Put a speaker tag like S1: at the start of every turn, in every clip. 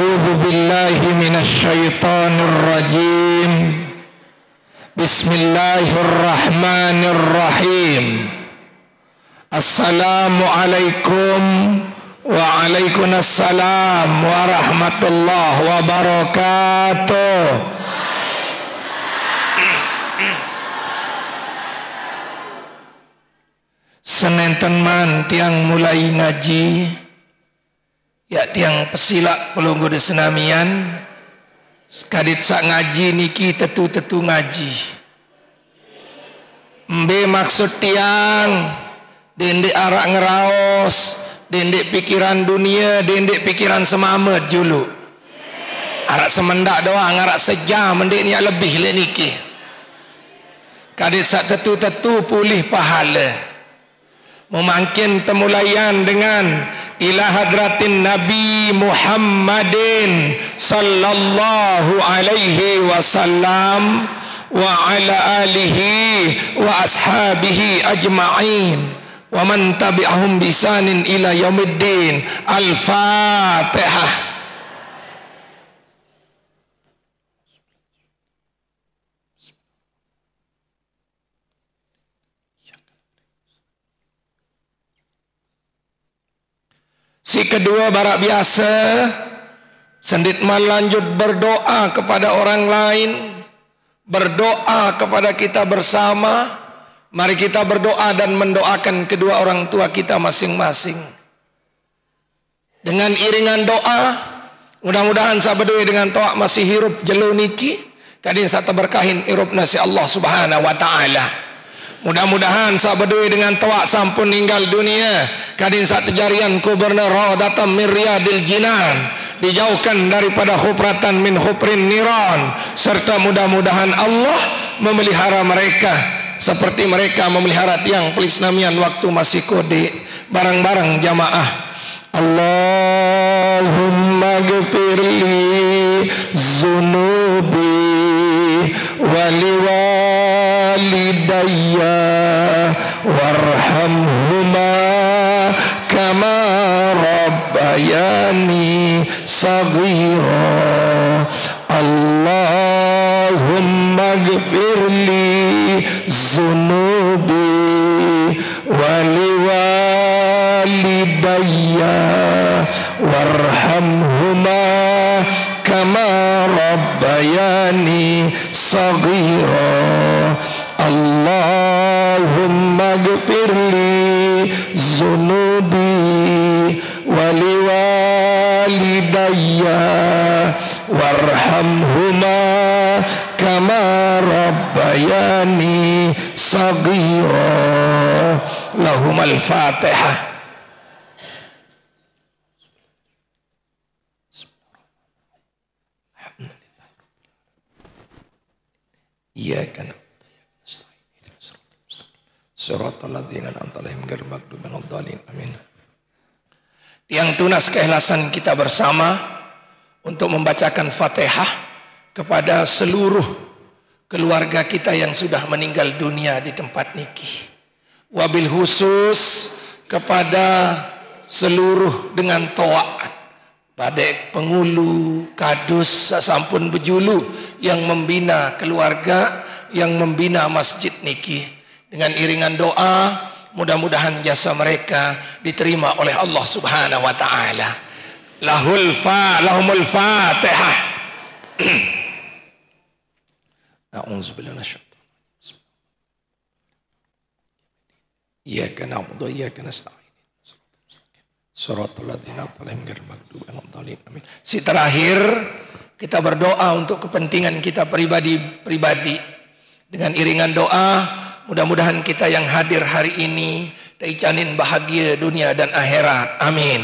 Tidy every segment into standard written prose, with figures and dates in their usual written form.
S1: A'udzu billahi minasy syaithanir rajim. Bismillahirrahmanirrahim. Assalamualaikum waalaikumsalam warahmatullahi wabarakatuh. Senenten man tiang mulai ngaji, ya tiang pesilak pelunggu de senamian, sekadit sak ngaji niki tetu-tetu ngaji. Mbe maksud tiang, dendek arak ngeraos, dendek pikiran dunia, dendek pikiran semamet julu. Arak semendak doang, arak sejam, mendek ni lebih le niki. Kadit sak tetu-tetu pulih pahala. Memangkin temulayan dengan ila hadratin Nabi Muhammadin sallallahu alaihi wasallam wa ala alihi wa ashabihi ajma'in wa man tabi'ahum bisanin ila yaumiddin. Al-Fatihah. Si kedua barak biasa, sendit lanjut berdoa kepada orang lain, berdoa kepada kita bersama. Mari kita berdoa dan mendoakan kedua orang tua kita masing-masing. Dengan iringan doa, mudah-mudahan sabedui dengan toak masih hirup jelu niki, kadin satu berkahin hirup nasi Allah Subhanahu wa taala. Mudah-mudahan sabedui dengan toak sampun ninggal dunia, kadin sak tejarian kubernur datam miryadil jinan, dijauhkan daripada hupratan min huprin niran, serta mudah-mudahan Allah memelihara mereka seperti mereka memelihara tiang pelisnamian waktu masih kode. Barang-barang jamaah, Allahumma ghfirli zunubi wali walidayya warhamhuma kama rabbayani saghira. Allahumma ghfirli zunubi wali walidayya warhamhuma kama rabbayani saghira. Allahumma ghfirli zunubi wali walidayya warhamhuma kama rabbayani saghira. Lahumal Fatihah. Iyyaka na'budu wa iyyaka nasta'in ihdinas siratal mustaqim siratal ladzina an'amta 'alaihim ghairil maghdubi 'alaihim waladdallin. Amin. Tiang tunas keikhlasan kita bersama untuk membacakan Fatihah kepada seluruh keluarga kita yang sudah meninggal dunia di tempat niki. Wabil khusus kepada seluruh dengan to'at Badek pengulu, kadus, sampun bejulu yang membina keluarga, yang membina masjid niki. Dengan iringan doa, mudah-mudahan jasa mereka diterima oleh Allah Subhanahu wa taala. Lahumul Fatihah. A'udzubillahi minasyaitonir rajim. Iyyaka na'budu wa iyyaka nasta'in. Suratul ladzina an'amta 'alaihim. Amin. Si terakhir kita berdoa untuk kepentingan kita pribadi dengan iringan doa, mudah-mudahan kita yang hadir hari ini teicanin bahagia dunia dan akhirat. Amin.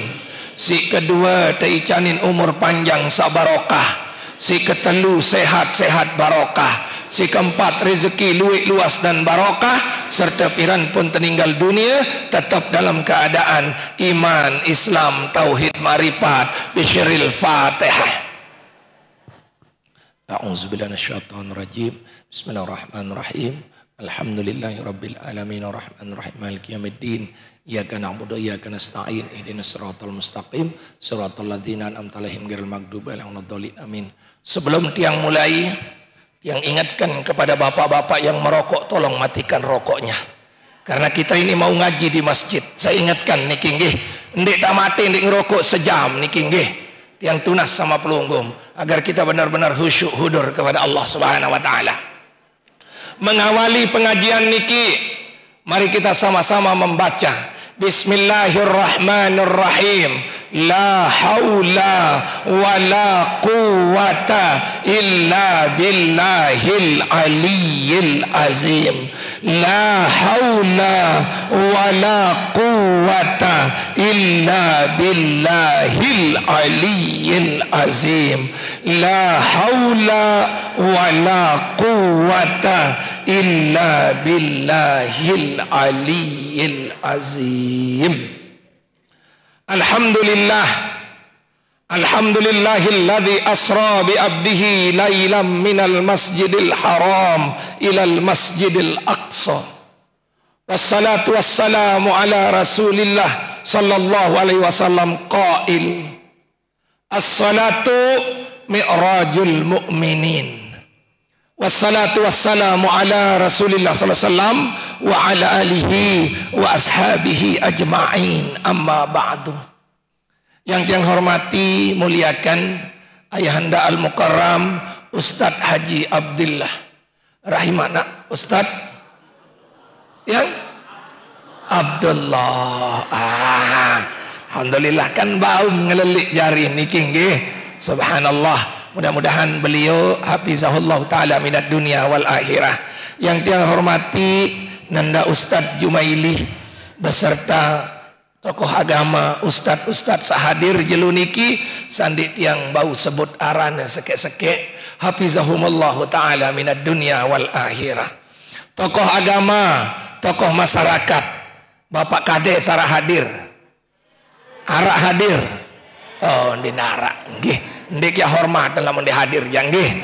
S1: Si kedua teicanin umur panjang sabarokah. Si ketelu sehat-sehat barokah. Si keempat rezeki luas dan barokah, serta piran pun tertinggal dunia tetap dalam keadaan iman, Islam, tauhid, marifat. Bisyiril Fatihah. A'udzubillahi minasyaitonir rajim. Bismillahirrahmanirrahim. Alhamdulillahi rabbil alamin arrahmanir rahim maliki yaumiddin. Iyyaka na'budu wa iyyaka nasta'in. Ihdinas siratal mustaqim, siratal ladzina an'amta 'alaihim ghairil maghdubi 'alaihim waladdallin. Amin. Sebelum tiang mulai, tiang ingatkan kepada bapak-bapak yang merokok, tolong matikan rokoknya. Karena kita ini mau ngaji di masjid. Saya ingatkan niki nggih, ndek tak mati ndek ngerokok sejam niki nggih. Tiang tunas sama pelunggum agar kita benar-benar khusyuk hudur kepada Allah Subhanahu wa taala. Mengawali pengajian niki, mari kita sama-sama membaca Bismillahirrahmanirrahim. La haula wa la quwwata illa billahil aliyyil azim. La haula wa la quwwata illa billahil aliyyil azim. La haula wa la quwwata illa billahil aliyyil azim. Alhamdulillah, alhamdulillahilladzi asra bi abdihi lailam minal masjidil haram ilal masjidil aqsa. Wassalatu wassalamu ala rasulillah sallallahu alaihi wasallam qail, as-salatu mi'rajul mu'minin. Wassalatu wassalamu ala rasulillah sallallahu alaihi wasallam wa ala alihi wa ashabihi ajma'in, amma ba'du. Yang hormati, muliakan Ayahanda Al-Mukarram Ustadz Haji Abdullah rahimana. Ustadz yang Abdullah, alhamdulillah kan bau ngelelik jari niki nggih. Subhanallah. Mudah-mudahan beliau hafizahullah ta'ala minad dunia wal akhirah. Yang tiang hormati Nanda Ustadz Jumaili beserta tokoh agama, ustadz sahadir jeluniki sandi tiang bau sebut arana sekek-sekek hafizahumullah ta'ala minad dunia wal akhirah. Tokoh agama, tokoh masyarakat, Bapak Kade sarah hadir, arak hadir. Oh, di narak nggih. Ndik ya hormat dalam mende hadir yang nggih.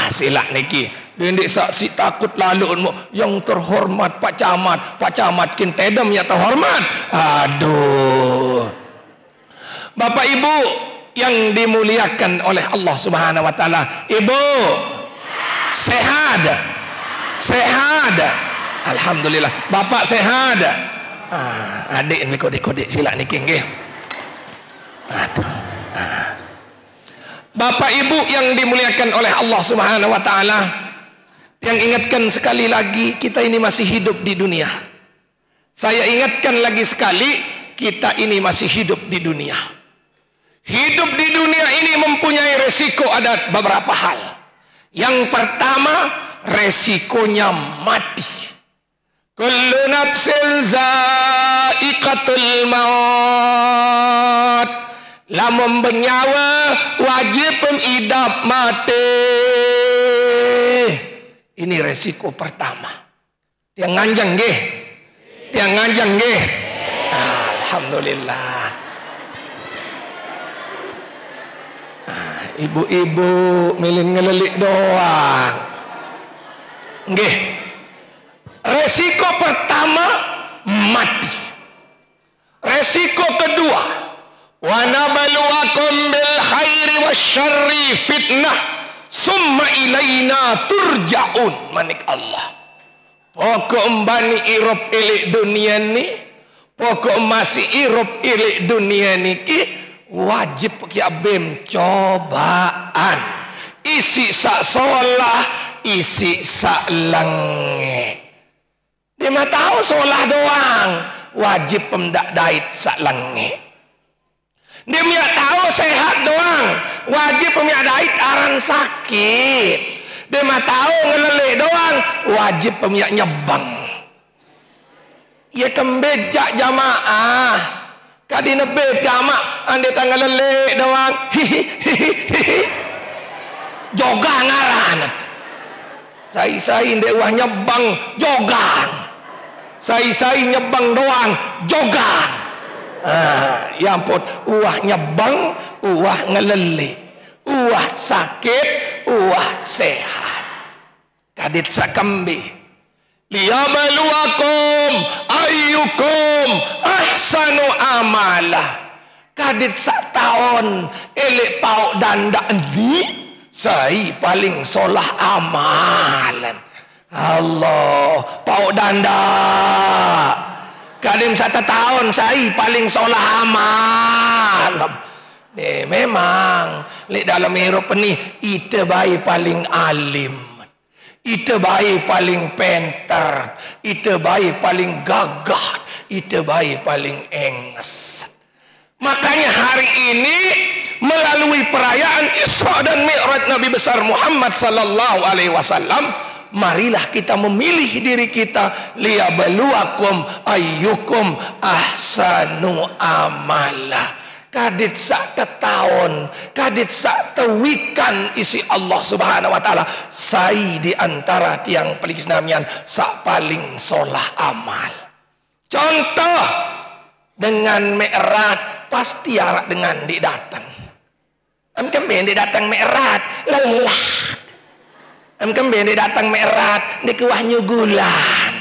S1: Silak niki. Ndik saksi takut lalu yang terhormat Pak Camat kin tedem ya terhormat. Aduh. Bapak Ibu yang dimuliakan oleh Allah Subhanahu wa taala. Ibu sehat? Sehat. Alhamdulillah. Bapak sehat. Adik ini kode-kode silak niki nggih. Aduh. Bapak Ibu yang dimuliakan oleh Allah Subhanahu wa taala, yang ingatkan sekali lagi, kita ini masih hidup di dunia. Saya ingatkan lagi sekali, kita ini masih hidup di dunia. Hidup di dunia ini mempunyai resiko, ada beberapa hal. Yang pertama, resikonya mati. Kullu nafsin za'iqatul maut. Lamun bernyawa wajib idap mati. Ini resiko pertama. Tiang nganjang nggih. Tiang nganjang nggih. Alhamdulillah. Ibu-ibu milih ngelelik doang. Nggih. Resiko pertama mati. Resiko kedua, wa nabluwakum bil khairi wasyarri fitnah summa ilaina turja'un. Manik Allah. Pokok bani irop ilik dunia ni, pokok masih irop ilik dunia niki wajib kiabem cobaan. Isi sak solah, isi sak lenge. Dia mah tahu solah doang, wajib pemdak dait sak lenge. Dia miak tahu sehat doang, wajib pemiak dait aran sakit. Dia mah tahu ngelelek doang, wajib pemiak nyebang. Ia kembejak jamaah, kadi nebet jamaah, ande tanggal lelek doang, hihihihi. Joga ngaran. Sai ndek wah nyebang jogang. Sai nyebang doang jogang. Ya ampun, uah nyebang, uah ngelele, uah sakit, uah sehat. Kadit sakembe. Liyabluwakum ayyukum ahsanu amalah. Kadit sak tahun elek pauk dandak di saya paling solah amalan. Allah, pauk dandak kadim satu tahun saya paling solah amalan. Memang lek dalam hirup ni ite bayi paling alim. Ite bayi paling pintar, ite bayi paling gagah, ite bayi paling enges. Makanya hari ini melalui perayaan Isra dan Mi'raj Nabi besar Muhammad sallallahu alaihi wasallam, marilah kita memilih diri kita, liyabluwakum ayyukum ahsanu amala. Kadit sak tahun, kadit sak tewikan isi Allah Subhanahu wa taala, sai di antara tiang pelisnamian sak paling solah amal. Contoh dengan Mi'raj pasti harap dengan di datang. Kembali di datang Mi'raj lelah. Kembali di datang Mi'raj di kuahnya gulan.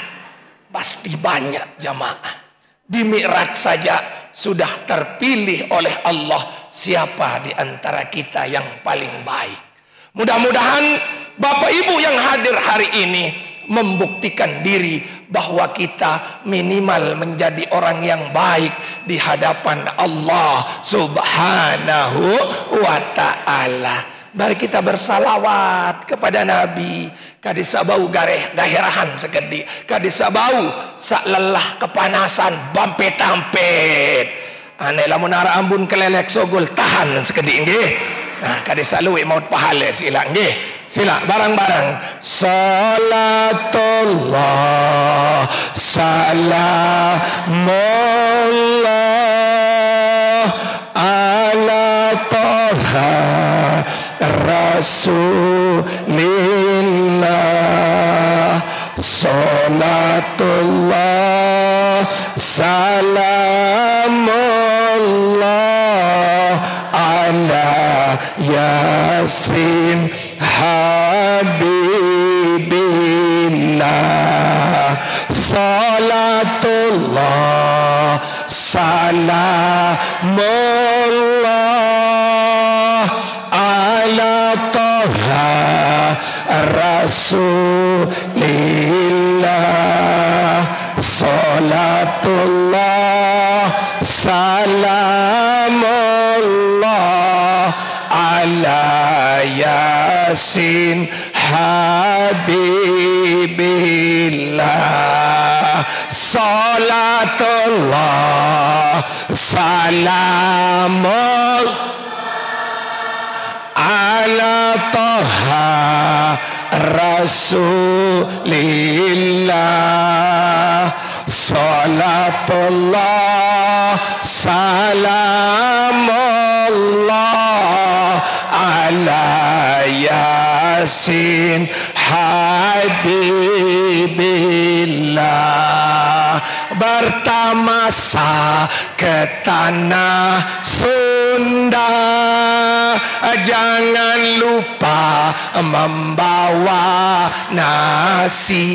S1: Pasti banyak jamaah. Di Mi'raj saja sudah terpilih oleh Allah siapa di antara kita yang paling baik. Mudah-mudahan Bapak Ibu yang hadir hari ini membuktikan diri bahwa kita minimal menjadi orang yang baik di hadapan Allah Subhanahu wa ta'ala. Mari kita bersalawat kepada Nabi. Kadisa bau gahirahan sekedi, kadisa bau sak lelah kepanasan bampet-tampet. Ane lamun ara ambun kelelek sogol tahan sekedi nggih. Nah, kadisa luwih maut pahala sila nggih. Sila barang-barang. Salatullah salamullah ala toha Rasulillah. Salatullah salamullah ala Yasin Habibillah. Salatullah salamullah ala toha Rasulillah. Salatullah salamullah ala Yasin Habibillah. Salatullah salamullah ala toha Rasulillah. Salatullah salamullah ala Yasin Habibillah. Bertamasa ke tanah Sunda, jangan lupa membawa nasi.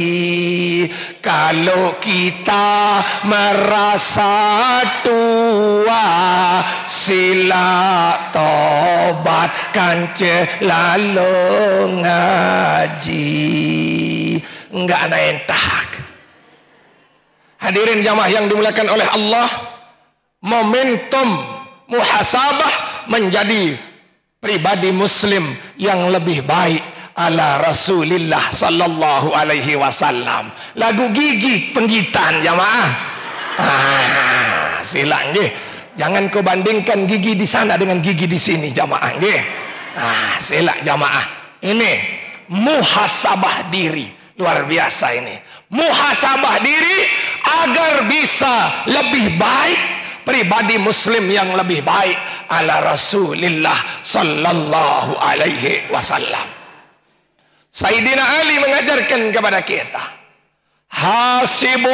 S1: Kalau kita merasa tua, sila tobatkan lalu ngaji. Enggak ada entak. Hadirin jamaah yang dimuliakan oleh Allah, momentum muhasabah menjadi pribadi muslim yang lebih baik ala Rasulillah sallallahu alaihi wasallam. Lagu gigi penggitan jamaah. Silang nggih. Jangan kau bandingkan gigi di sana dengan gigi di sini jamaah nggih. Sila jamaah. Ini muhasabah diri. Luar biasa ini. Muhasabah diri agar bisa lebih baik, pribadi muslim yang lebih baik ala Rasulillah sallallahu alaihi wasallam. Sayyidina Ali mengajarkan kepada kita, hasibu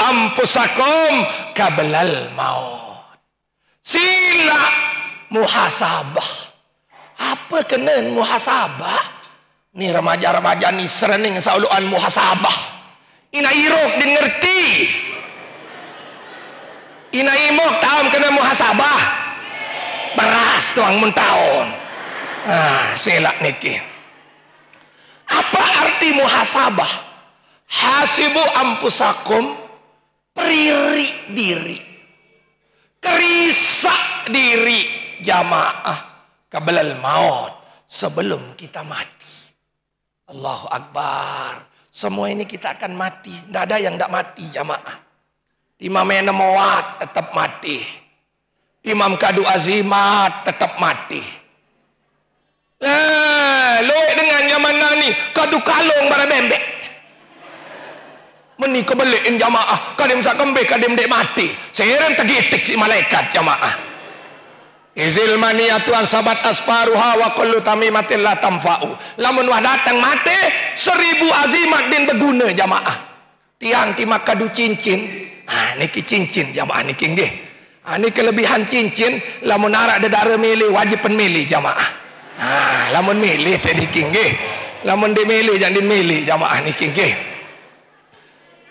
S1: ampusakum qablal maut. Sila muhasabah. Apa kena muhasabah? Ni remaja-remaja ni serening sauluan muhasabah. Ina irok din ngerti. Ina imok tahun kena muhasabah. Beras tuang mun tahun. Selak niki. Apa arti muhasabah? Hasibu ampusakum, periri diri, kerisak diri jamaah qablal maut, sebelum kita mati. Allahu Akbar. Semua ini kita akan mati. Tidak ada yang tidak mati jamaah. Imam Enamawat tetap mati. Imam Kadu Azimat tetap mati. Loik dengan zaman nani kadu kalung bara bembek. Meni kebeliin jamaah. Kadim sakembe kadim dek mati. Seiring tegitik si malaikat jamaah. Izil maniyatu an sabat asparuha wa kullu tamimatin la tamfa'u. Lamun wah datang mati 1000 azimat din berguna jamaah. Tiang timak kadu cincin. Niki cincin jamaah niki nggih. Ini kelebihan cincin. Lamun arak dedara milih wajib pen milih jamaah. Lamun milih tadi nggih. Lamun dimilih jangan dimilih jamaah niki nggih.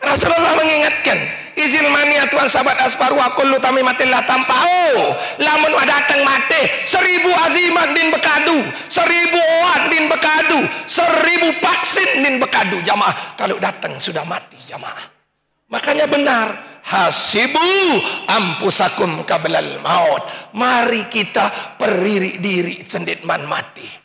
S1: Rasulullah mengingatkan, izil mania tuan sahabat asparu wa kullu tamimatin la tampau. Lamun datang mati 1000 azimat din bekadu, 1000 oat din bekadu, 1000 vaksin din bekadu jamaah. Kalau datang sudah mati jamaah. Makanya benar, hasibu ampusakum qablal maut. Mari kita periri diri cendit man mati.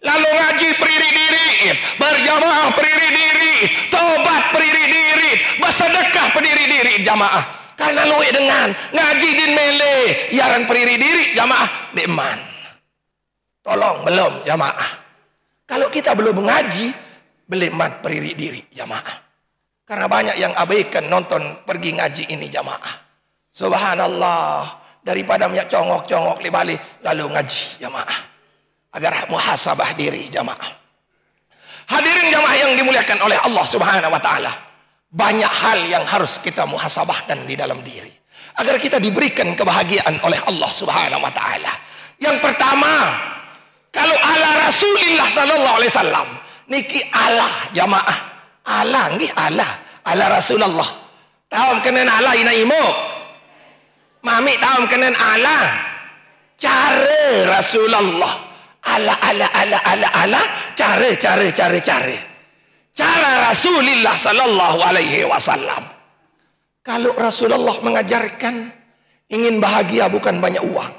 S1: Lalu ngaji periri diri, berjamaah periri diri, tobat periri diri, bersedekah periri diri jamaah. Karena luwe dengan ngaji din mele, yaran periri diri jamaah deman. Tolong belum jamaah. Kalau kita belum mengaji, belemat periri diri jamaah. Karena banyak yang abaikan nonton pergi ngaji ini jamaah. Subhanallah, daripada minyak congok-congok libali lalu ngaji jamaah. Agar muhasabah diri jamaah. Hadirin jamaah yang dimuliakan oleh Allah Subhanahu wa taala. Banyak hal yang harus kita muhasabahkan di dalam diri agar kita diberikan kebahagiaan oleh Allah Subhanahu wa taala. Yang pertama, kalau ala Rasulillah sallallahu alaihi wasallam niki Allah jamaah. Allah nggih Allah, ala Rasulullah. Tahu kenen Allah ina imuk. Mami tahu kenen Allah. Cara Rasulullah. Ala cara Rasulullah sallallahu alaihi wasallam. Kalau Rasulullah mengajarkan ingin bahagia bukan banyak uang,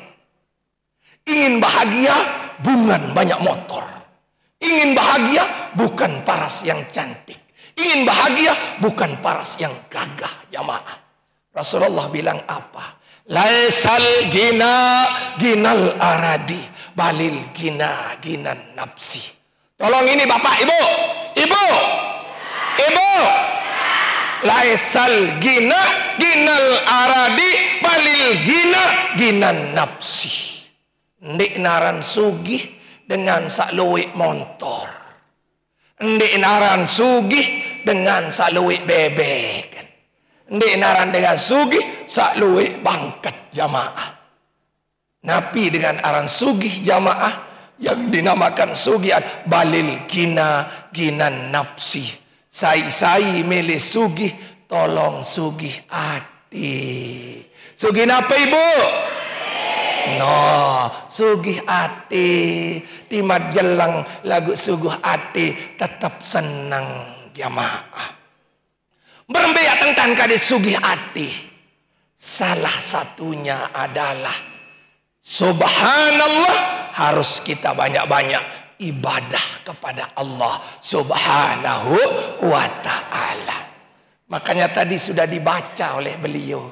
S1: ingin bahagia bukan banyak motor, ingin bahagia bukan paras yang cantik, ingin bahagia bukan paras yang gagah jamaah. Rasulullah bilang apa? Laisal gina ginal aradi, balil gina ginan nafsi. Tolong ini bapak ibu. Laisal gina ginal aradi, balil gina ginan nafsi. Ndik naran sugih dengan sakluwik montor. Ndik naran sugih dengan sakluwik bebek. Ndik naran dengan sugih sakluwik bangkat jamaah. Nabi dengan aran sugih jamaah yang dinamakan sugihan balil gina ginan nafsi. Sai milih sugih, tolong sugih hati. Sugih apa ibu? No, sugih hati. Timat jelang lagu sugih hati tetap senang jamaah. Berembeak tentang kadis sugih hati. Salah satunya adalah subhanallah, harus kita banyak-banyak ibadah kepada Allah Subhanahu wa ta'ala. Makanya tadi sudah dibaca oleh beliau,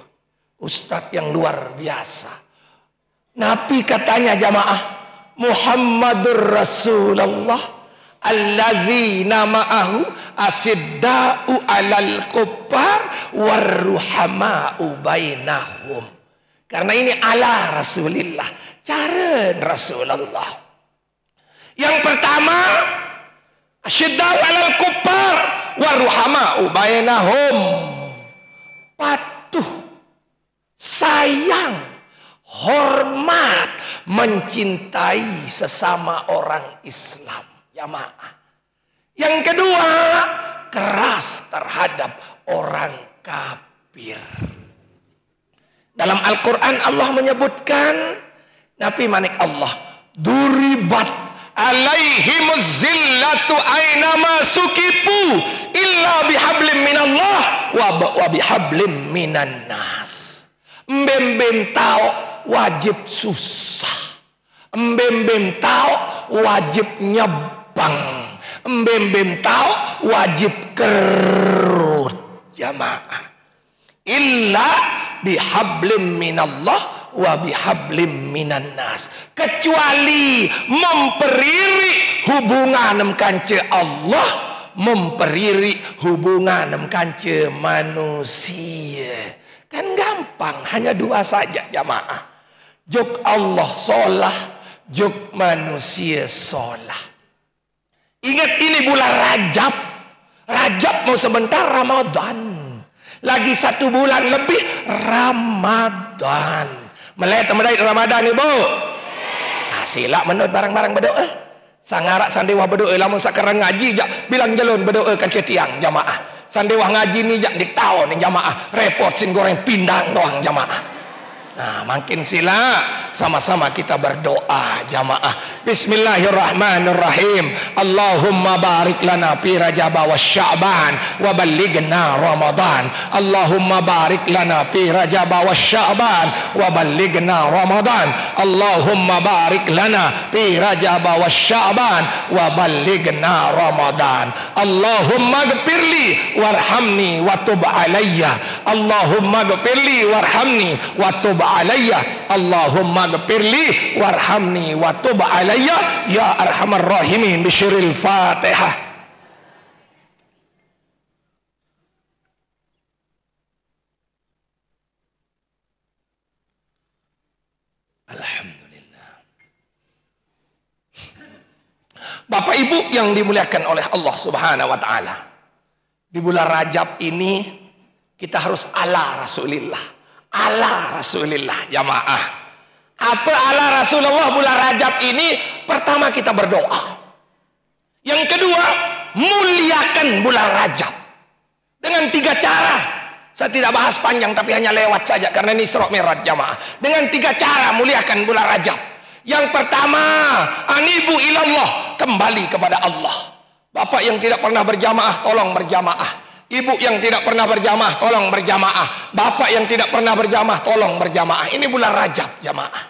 S1: Ustadz yang luar biasa. Nabi katanya jamaah, Muhammadur Rasulullah allazina ma'ahu asidda'u alal kuffar warruhama'u bainahum. Karena ini ala Rasulillah, cara Rasulullah. Yang pertama, asyidda'u alal kuffar warruhama'u bainahum. Patuh, sayang, hormat, mencintai sesama orang Islam. Jamaah. Yang kedua, keras terhadap orang kafir. Dalam Al-Quran Allah menyebutkan, Nabi manik Allah, duribat alaihimuz zillatu ainama sukipu illa bihablim minallah wa bihablim minan nas. Mbem-mbem tau wajib susah, mbem-mbem tau wajib nyebang, mbem-mbem tau wajib kerut jamaah. Illa bihablim minallah wa bihablim minan nas, kecuali memperiri hubungan kance Allah, memperiri hubungan kance manusia. Kan gampang, hanya dua saja jamaah. Juk Allah solah, juk manusia solah. Ingat ini bulan Rajab. Rajab mau sebentar Ramadan. Lagi 1 bulan lebih Ramadan. Melek Ramadan ibu. Nah, sila menurut barang-barang berdoa. Sangarak sandewa berdoa lamun sakarang ngaji jak bilang jelun berdoa kan tiang jamaah. Sandewa ngaji ni jak diktau ni jamaah. Repot sing goreng pindang doang jamaah. Nah, makin sila sama-sama kita berdoa jamaah. Bismillahirrahmanirrahim. Allahumma barik lana fi Rajab wa Sya'ban wa ballighna Ramadan. Allahumma barik lana fi Rajab wa Sya'ban wa ballighna Ramadan. Allahumma barik lana fi Rajab wa Sya'ban wa ballighna Ramadan. Allahumma ghfirli warhamni wa tub alayya. Allahumma ghfirli warhamni wa tub alayya. Allahumma ghfirli warhamni wa tub alayya ya arhamar rahimin. Bisyiril Fatihah. Alhamdulillah. Bapak Ibu yang dimuliakan oleh Allah Subhanahu wa taala, di bulan Rajab ini kita harus ala Rasulillah. Ala Rasulillah jamaah. Apa ala Rasulullah bulan Rajab ini? Pertama kita berdoa. Yang kedua, muliakan bulan Rajab dengan 3 cara. Saya tidak bahas panjang tapi hanya lewat saja karena ini Isra Mi'raj jamaah. Dengan 3 cara muliakan bulan Rajab. Yang pertama, anibu ilallah, kembali kepada Allah. Bapak yang tidak pernah berjamaah, tolong berjamaah. Ibu yang tidak pernah berjamaah, tolong berjamaah. Bapak yang tidak pernah berjamaah, tolong berjamaah. Ini bulan Rajab, jamaah.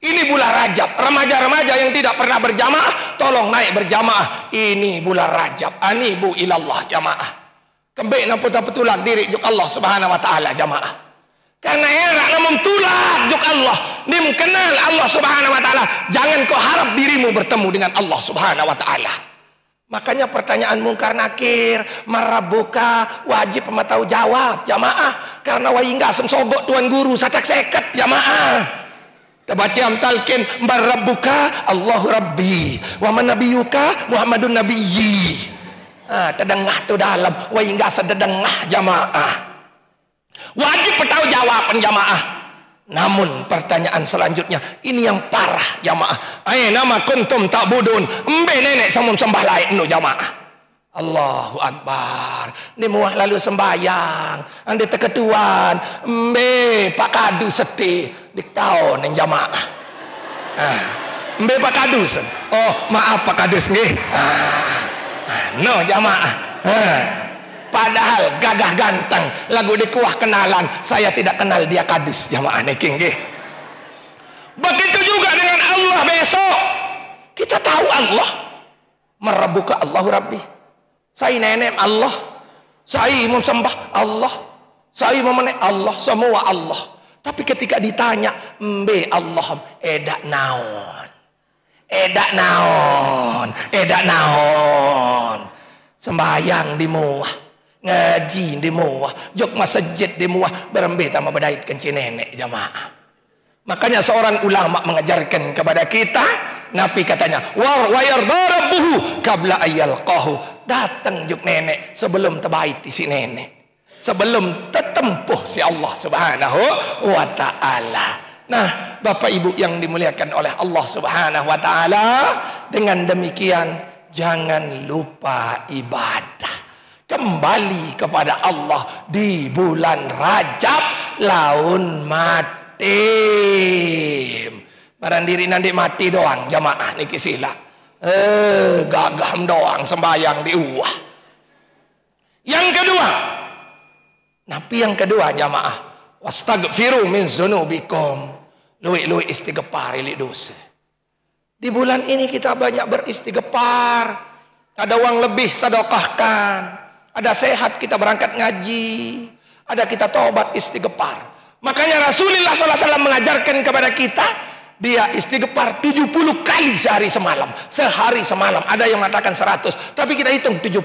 S1: Ini bulan Rajab. Remaja-remaja yang tidak pernah berjamaah, tolong naik berjamaah. Ini bulan Rajab. Anibu ilallah, jamaah. Kembali nampak betulan diri juk Allah Subhanahu wa taala, jamaah. Karena erak namun tulah juk Allah. Nim kenal Allah Subhanahu wa taala. Jangan kau harap dirimu bertemu dengan Allah Subhanahu wa taala. Makanya pertanyaan mungkar nakir, marabuka, wajib sama tahu jawab jamaah. Karena wahingga sogok tuan guru satak seket jamaah. Tabaciam talqin marabuka Allahu Rabbi wa manabiyuka Muhammadun Nabiyyi. Terdengah tu dalam wahingga sededengah jamaah. Wajib tahu jawaban jamaah. Namun pertanyaan selanjutnya ini yang parah jamaah. Nama kuntum ta'budun. Embe nenek samum sembah lain no jamaah. Allahu Akbar. Ni muah lalu sembayang. Ande teketuan. Embe Pak Kadu seti. Diktau neng jamaah. Embe Pak Kadu sen. Oh maaf Pak Kadus nggih. No jamaah. Padahal gagah ganteng, lagu dikuah kenalan, saya tidak kenal dia kadus jamaah neking nggih. Begitu juga dengan Allah besok. Kita tahu Allah. Merabuka Allahu Rabbi. Saya nenek Allah. Saya mau sembah Allah. Saya mau menek Allah, semua Allah. Tapi ketika ditanya, "Mbe Allah edak naon? Edak naon? Edak naon?" Sembayang di muah. Ngaji di muah, jok masjid di muah, berembe sama berdait kenci nenek jamaah. Makanya seorang ulama mengajarkan kepada kita, Nabi katanya, wa yarda rabbuhu qabla ayyalqahu. Datang juk nenek sebelum terbait di si nenek, sebelum tetempuh si Allah Subhanahu wa taala. Nah, Bapak Ibu yang dimuliakan oleh Allah Subhanahu wa taala, dengan demikian jangan lupa ibadah. Kembali kepada Allah di bulan Rajab laun mati. Barang diri nanti mati doang jamaah niki sila. Gagah doang sembayang di uah. Yang kedua, napi yang kedua jamaah, wastaghfiru min dzunubikum. Luwi-luwi istighfar li dosa. Di bulan ini kita banyak beristighfar. Ada uang lebih sedekahkan. Ada sehat kita berangkat ngaji. Ada kita taubat istighfar. Makanya Rasulullah SAW mengajarkan kepada kita, dia istighfar 70 kali sehari semalam. Sehari semalam. Ada yang mengatakan 100. Tapi kita hitung 70.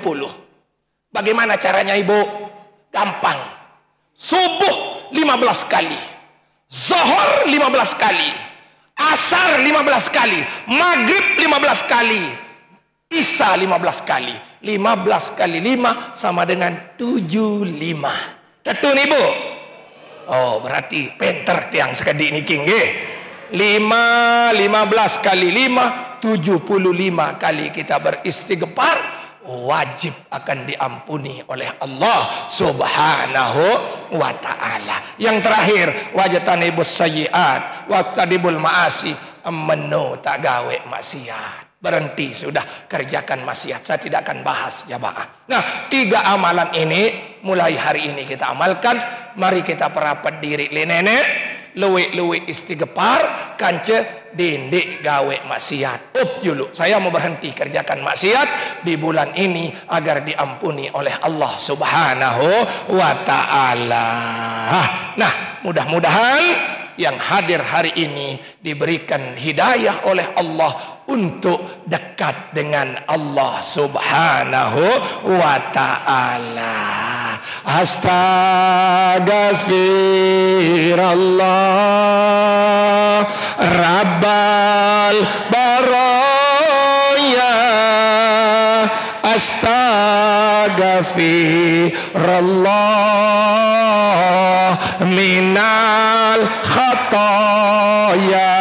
S1: Bagaimana caranya ibu? Gampang. Subuh 15 kali. Zuhur 15 kali. Asar 15 kali. Maghrib 15 kali. Isya 15 kali. 15 kali 5 sama dengan 75. Tentu nih bu. Oh berarti pinter tiang sekedi ini king. 15 kali 5 75 kali kita beristighfar, wajib akan diampuni oleh Allah Subhanahu wa ta'ala. Yang terakhir, wajatanibus sayyiat wa tadibul ma'asi, menu tak gawe maksiat. Berhenti sudah kerjakan maksiat. Saya tidak akan bahas jamaah. Nah, 3 amalan ini mulai hari ini kita amalkan. Mari kita perapat diri li nenek, luwi-luwi istighfar, kance dindik gawe maksiat. Dulu saya mau berhenti kerjakan maksiat di bulan ini agar diampuni oleh Allah Subhanahu wa ta'ala. Nah, mudah-mudahan yang hadir hari ini diberikan hidayah oleh Allah untuk dekat dengan Allah Subhanahu wa ta'ala. Astaghfirullah Rabbal baraya, astaghfirullah minal khataya,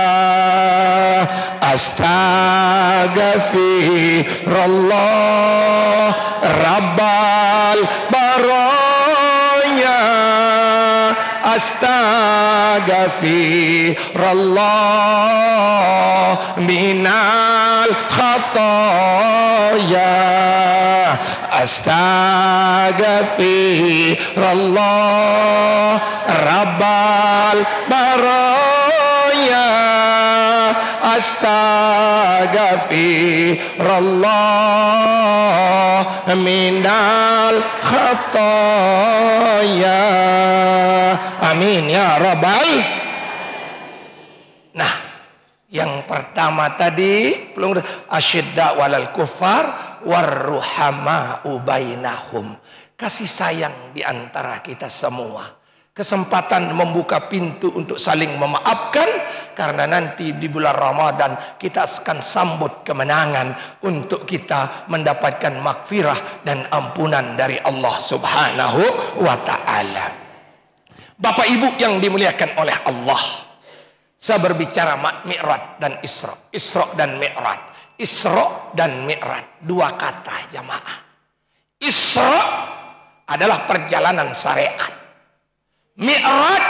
S1: astaghfirullah rabbal baraya, astaghfirullah minal khataya, astaghfirullah rabbal baraya, astaghfirullah minal khataya. Amin ya rabbal. Nah, yang pertama tadi asyidda walal kufar warruhama'u bainahum, kasih sayang di antara kita semua. Kesempatan membuka pintu untuk saling memaafkan, karena nanti di bulan Ramadan kita akan sambut kemenangan untuk kita mendapatkan maghfirah dan ampunan dari Allah Subhanahu wa ta'ala. Bapak Ibu yang dimuliakan oleh Allah, saya berbicara Mi'raj dan Isra. Isra dan Mi'raj. Isra dan Mi'raj, 2 kata jamaah. Isra adalah perjalanan syariat. Mi'raj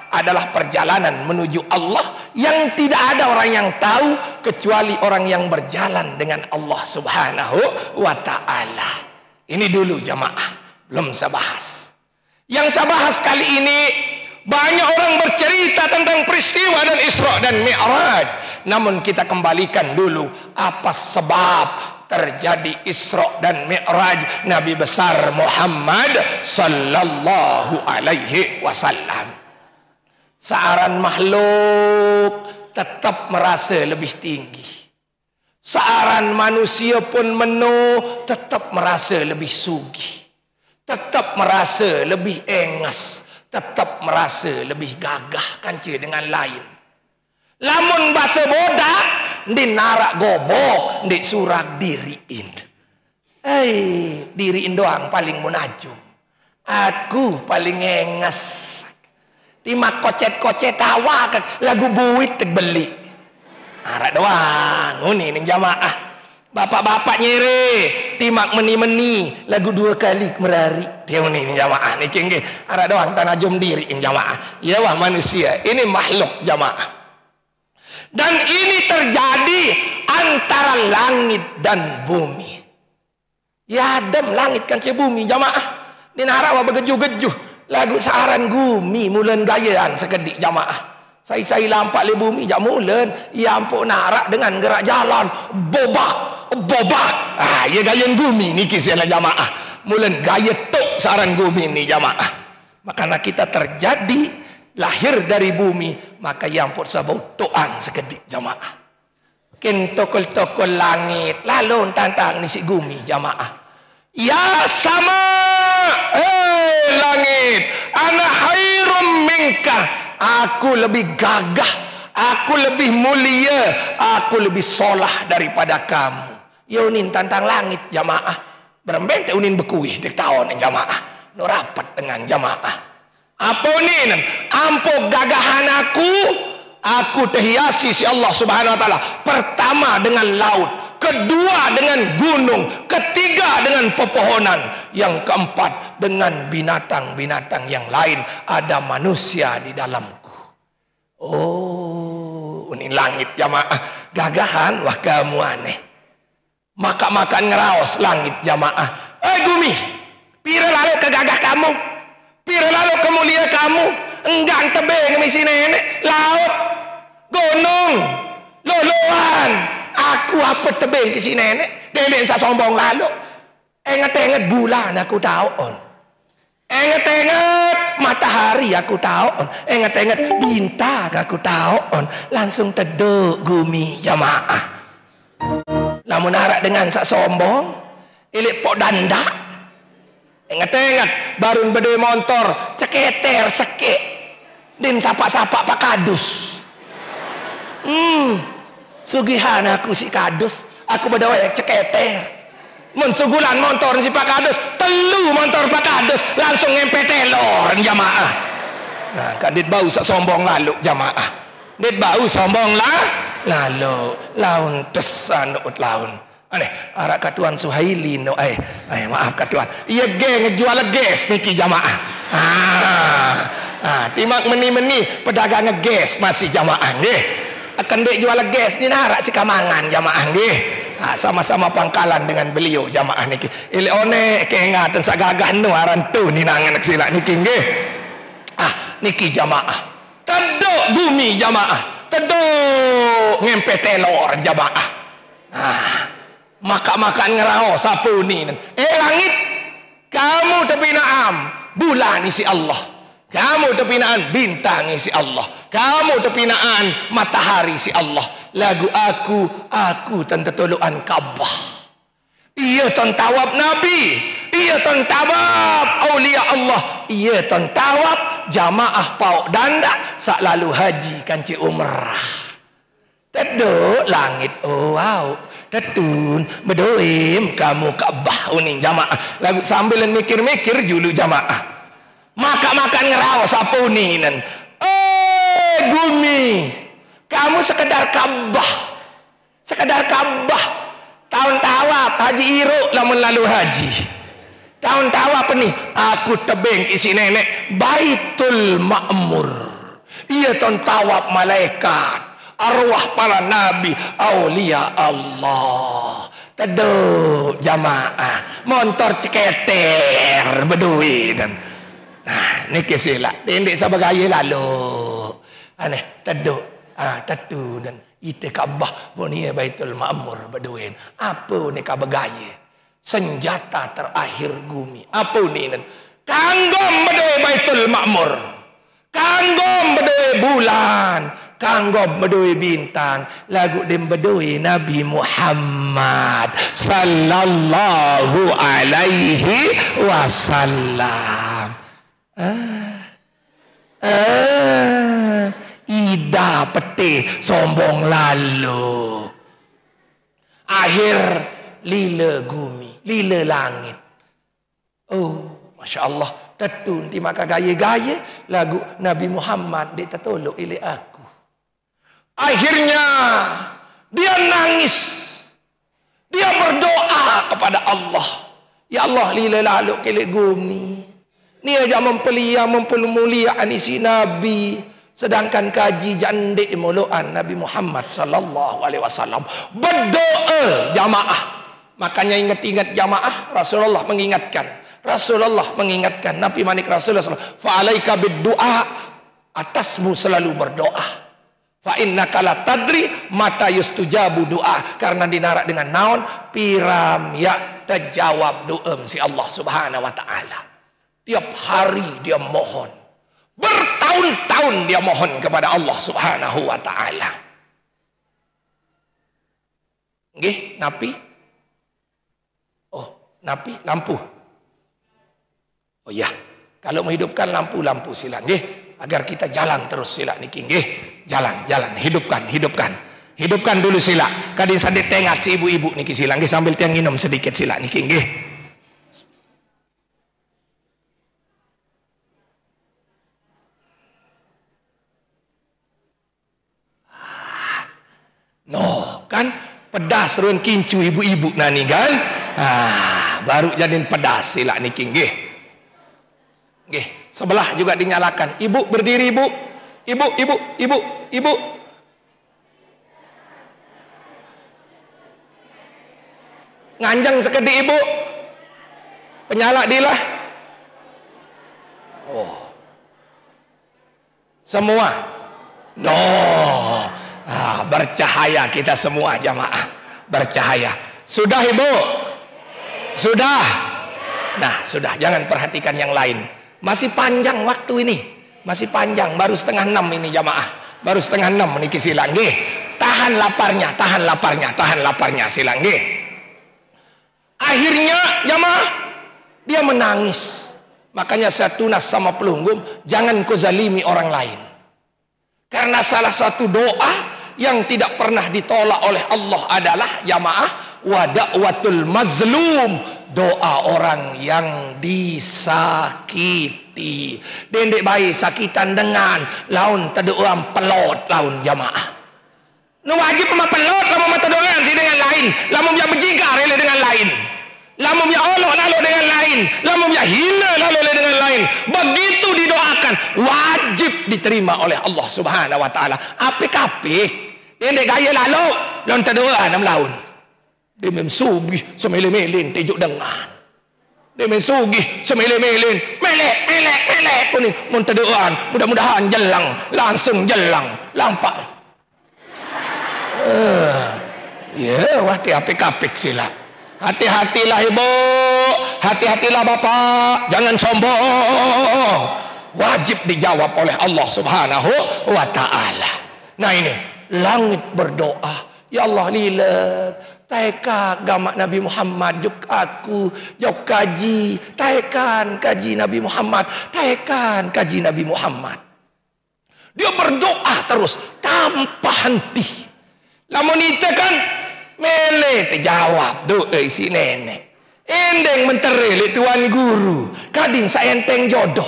S1: adalah perjalanan menuju Allah yang tidak ada orang yang tahu kecuali orang yang berjalan dengan Allah Subhanahu wa ta'ala. Ini dulu jamaah, belum saya bahas. Yang saya bahas kali ini, banyak orang bercerita tentang peristiwa dan Isra dan Mi'raj. Namun kita kembalikan dulu apa sebab terjadi Isra dan Mi'raj Nabi besar Muhammad sallallahu alaihi wasallam. Searan makhluk tetap merasa lebih tinggi. Searan manusia pun menu tetap merasa lebih sugih. Tetap merasa lebih engas. Tetap merasa lebih gagah kanci dengan lain. Lamun bahasa bodak di narak gobok, di surak diriin. Diriin doang paling munajum. Aku paling engas. Timak kocet-kocet tawa lagu buit terbeli. Narak doang. Ini jamaah. Bapak-bapak nyere, timak meni-meni, lagu 2 kali merari. Dia ni jamaah ni kengge. Ada doang tanah jom diri jamaah. Ya wah manusia, ini makhluk jamaah. Dan ini terjadi antara langit dan bumi. Ya adam langit kan ce bumi jamaah. Ni nara wa begeju-geju. Lagu saaran gumi mulen gayaan sekedik jamaah. Saya lampak le bumi jak mulen. Ya ampuk narak dengan gerak jalan. Bobak. Ya gaya gumi ni kisahlah jamaah. Mulen gaya tok saaran gumi ni jamaah. Makanya kita terjadi lahir dari bumi. Maka yang pun sabau toan sekedik jamaah. Ken tokol-tokol langit. Lalu tantang ni si gumi jamaah. Ya sama. Langit. Ana khairum minka. Aku lebih gagah. Aku lebih mulia. Aku lebih solah daripada kamu. Ya unin tantang langit jamaah. Berembente unin bekuih dek tahun jamaah. No rapat dengan jamaah. Apa unin? Ampuk gagahan aku terhiasi si Allah Subhanahu wa taala. Pertama dengan laut, kedua dengan gunung, ketiga dengan pepohonan, yang keempat dengan binatang-binatang yang lain, ada manusia di dalamku. Oh, unin langit jamaah. Gagahan wah kamu aneh. Makan ngeraos langit jamaah. Gumi, pira lalu kegagah kamu, pira lalu kemulia kamu. Enggan tebing misi nenek, laut, gunung, loloan. Aku apa tebing ke si nenek? Nenek sa sombong lalu. Enget-enget bulan aku tahu on. Enget-enget matahari aku tahu on. Enget-enget bintang aku tahu on. Langsung teduk gumi jamaah. Lamun harap dengan sak sombong, ilik pok dandak. Ingat-ingat, barun bedoi motor, ceketer sekek, din sapa-sapa pak kadus. Sugihan aku si kadus, aku bedoi ceketer. Mun sugulan motor si pak kadus, telu motor pak kadus, langsung ngempet telor jamaah. Nah, kan dit bau sak sombong lalu jamaah. Dit bau sombong lah. Lalu laun tesan ut laun aneh arak katuan Suhaili no maaf katuan iya geng jual gas niki jamaah timak meni-meni pedagang gas masih jamaah nggih akan dek jual gas ni narak si kamangan jamaah nggih sama-sama pangkalan dengan beliau jamaah niki ile one keingatan sagagah nu aran tu ni nangan sila niki nggih niki jamaah teduk bumi jamaah teduk ngempet telor jamaah. Makan ngeraos sapu ni. Langit, kamu tepinaan bulan isi Allah. Kamu tepinaan bintang isi Allah. Kamu tepinaan matahari isi Allah. Lagu aku tentetuluan Ka'bah. Ia tentawab Nabi, ia tentawab aulia Allah, ia tentawab jamaah pauk danda sak lalu haji kanci umrah. Teduk langit wow, tetun bedoim kamu Ka'bah uning jamaah. Lagu sambil mikir-mikir julu jamaah. Makan ngeraos apa uninan. Bumi, kamu sekedar Ka'bah. Sekedar Ka'bah. Tahun tawab haji iruk lamun lalu haji. Tahun tawab ni aku tebing isi nenek Baitul Ma'mur. Ia tahun tawab malaikat, arwah para nabi, aulia Allah. Teduk jamaah, motor ceketer bedui dan ni kisila. Tindik sebagai lalu. Aneh teduk, tetu dan ite Ka'bah bonia Baitul Ma'mur beduin. Apa ni kabagaya? Senjata terakhir gumi. Apa ni? Kanggom bedui Baitul Ma'mur. Kanggom bedui bulan. Kanggom bedui bintang. Lagu dem bedui Nabi Muhammad sallallahu alaihi wasallam. Ida peti sombong lalu. Akhir lila gumi, lila langit. Oh, Masya Allah. Tetun ti maka gaya-gaya lagu Nabi Muhammad dia tertolok oleh aku. Akhirnya dia nangis. Dia berdoa kepada Allah. Ya Allah, lila lalu kele gumi. Ni aja mempermuliaan isi Nabi. Sedangkan kaji jandek muluan Nabi Muhammad sallallahu alaihi wasallam berdoa jamaah. Makanya ingat-ingat jamaah, Rasulullah mengingatkan. Nabi manik Rasulullah fa'alaika bid-du'a, atasmu selalu berdoa. Fa innaka la tadri mata yustujabu doa, karena dinarak dengan naon piram ya terjawab doa si Allah Subhanahu wa taala. Tiap hari dia mohon, bertahun-tahun dia mohon kepada Allah Subhanahu wa taala. Nggih, napi? Oh, napi lampu. Oh ya, kalau menghidupkan lampu sila nggih, agar kita jalan terus sila niki nggih. Jalan, hidupkan dulu sila. Kadin sadek tengat si ibu-ibu niki sila nggih, sambil tiang minum sedikit sila niki nggih. No, kan pedas ruan kincu ibu-ibu nani kan. Baru jadiin pedas sila niki nggih. Nggih, sebelah juga dinyalakan. Ibu berdiri, ibu. Ibu. Nganjang sekedi ibu. Penyala dilah. Oh. Semua. No. Bercahaya kita semua jamaah. Bercahaya. Sudah ibu? Sudah? Nah, sudah. Jangan perhatikan yang lain. Masih panjang waktu ini. Masih panjang. Baru 5:30 ini jamaah. Baru 5:30 niki silang nggih. Tahan laparnya silang nggih. Akhirnya jamaah dia menangis. Makanya saya tunas sama pelunggum, jangan kau zalimi orang lain. Karena salah satu doa yang tidak pernah ditolak oleh Allah adalah jamaah wa da'watul mazlum, doa orang yang disakiti. Dendek bayi sakitan dengan laun tedoam pelot laun jamaah. Nu wajib mah pelot lamun mah tedoan si dengan lain, lamun dia berjingkar rela dengan lain. Lamun ya Allah lalu dengan lain, lamun ya hina lalu dengan lain. Begitu didoakan wajib diterima oleh Allah Subhanahu wa taala. Apik-apik dendek gaya lalu lawan terdoa enam laun. Dia memsugih semele-melin tejuk dengan. Dia memsugih semele-melin melek kuning mun terdoa mudah-mudahan jelang langsung jelang lampak. Ya wah dia apik-apik sila. Hati-hatilah ibu, hati-hatilah bapak, jangan sombong. Wajib dijawab oleh Allah Subhanahu wa ta'ala. Nah ini, langit berdoa, ya Allah lilat, taika agama Nabi Muhammad, juk aku, juk kaji, taikan kaji Nabi Muhammad, taikan kaji Nabi Muhammad. Dia berdoa terus, tanpa henti. Lamun itu kan, mele terjawab doa isi nenek. Endeng menteri tuan guru, kading saya enteng jodoh.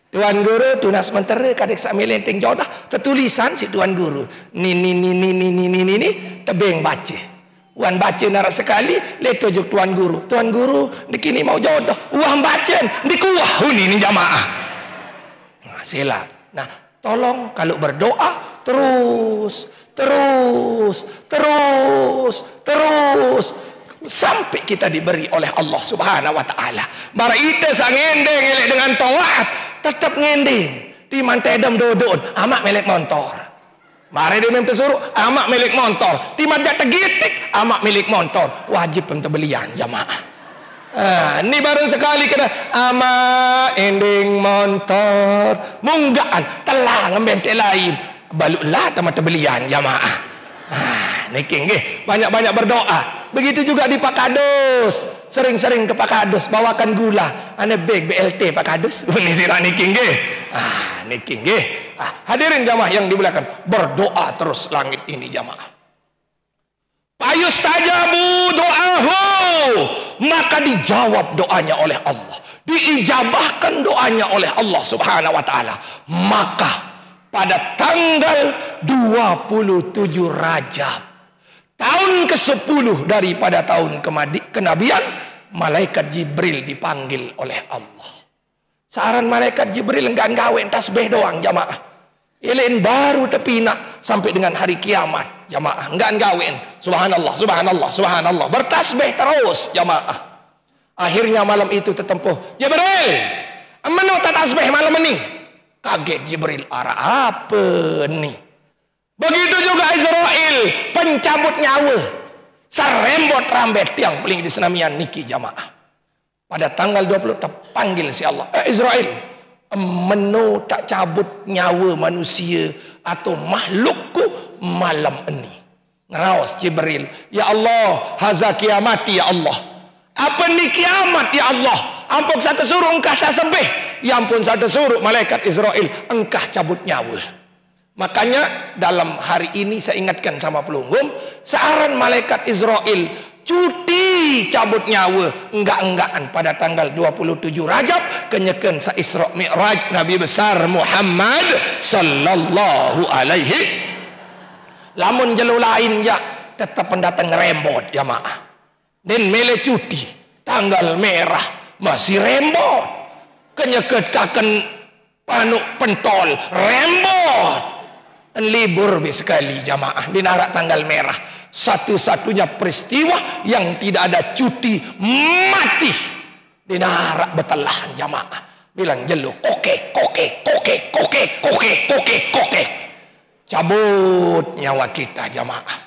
S1: Tuan guru tunas menteri kading saya enteng jodoh. Tertulisan si tuan guru. Ni tebeng baca. Wan baca nara sekali, leto juk tuan guru. Tuan guru dikini mau jodoh. Uang baca dikuah huni ni jamaah. Nah, sila. Nah, tolong kalau berdoa terus sampai kita diberi oleh Allah Subhanahu wa taala. Bara ite sang ngendeng elek dengan taat, tetap ngendeng. Ti mantedam dodon, amak melek motor. Mare dia mem tersuruh, amak melek motor. Ti majak tegitik, amak melek motor. Wajib pembelian jamaah. Ini baru sekali kena amak ending motor. Munggaan telah ngembentek lain. Baluklah teman terbelian jamaah. Niki nggih, banyak-banyak berdoa. Begitu juga di Pak Kadus. Sering-sering ke Pak Kadus bawakan gula. Ane beg BLT Pak Kadus. Ini sirah niki nggih. Niki nggih. Hadirin jamaah yang dimuliakan, berdoa terus langit ini jamaah. Payustajabu doahu, maka dijawab doanya oleh Allah. Diijabahkan doanya oleh Allah Subhanahu wa taala. Maka pada tanggal 27 Rajab Tahun ke-10 daripada tahun kenabian, malaikat Jibril dipanggil oleh Allah. Saran malaikat Jibril enggak gawen tasbih doang jamaah. Ilain baru tepina sampai dengan hari kiamat jamaah. Enggak gawen. Subhanallah, subhanallah, subhanallah. Bertasbih terus jamaah. Akhirnya malam itu tertempuh. Jibril, mana tasbih malam ini? Kaget Jibril, arah apa nih? Begitu juga Israel, pencabut nyawa. Serembot rambet yang paling disenamian niki jamaah. Pada tanggal 20 terpanggil si Allah. Israel, menu tak cabut nyawa manusia atau makhlukku malam ini. Ngerawas Jibril, ya Allah, haza kiamati ya Allah. Apa ni kiamat ya Allah? Ampun satu suruh engkau tasbih. Ya ampun satu suruh malaikat Israel engkau cabut nyawa. Makanya dalam hari ini saya ingatkan sama pelunggum, saran malaikat Israel cuti cabut nyawa enggak-enggakan pada tanggal 27 Rajab kenyakan sa Isra Mi'raj Nabi besar Muhammad sallallahu alaihi. Lamun jelu lain ya tetap pendatang rembot jamaah. Dan mele cuti tanggal merah masih rembot. Kenyeket kaken panuk pentol rembot. Dan libur sekali jamaah di narak tanggal merah. Satu-satunya peristiwa yang tidak ada cuti mati di narak betelahan jamaah. Bilang jelu koke koke koke koke koke koke koke. Cabut nyawa kita jamaah.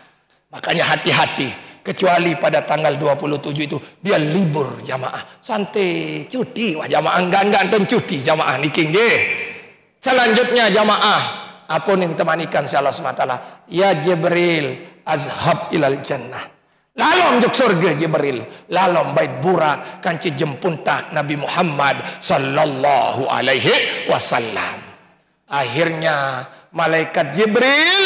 S1: Makanya hati-hati. Kecuali pada tanggal 27 itu dia libur jamaah. Santai cuti wah jamaah. Enggak dan cuti jamaah niki nggih. Selanjutnya jamaah, apun yang temanikan si Allah SWT. Ya Jibril azhab ilal jannah. Lalom juk surga Jibril. Lalom bait burak kanci jempuntak Nabi Muhammad sallallahu alaihi wasallam. Akhirnya malaikat Jibril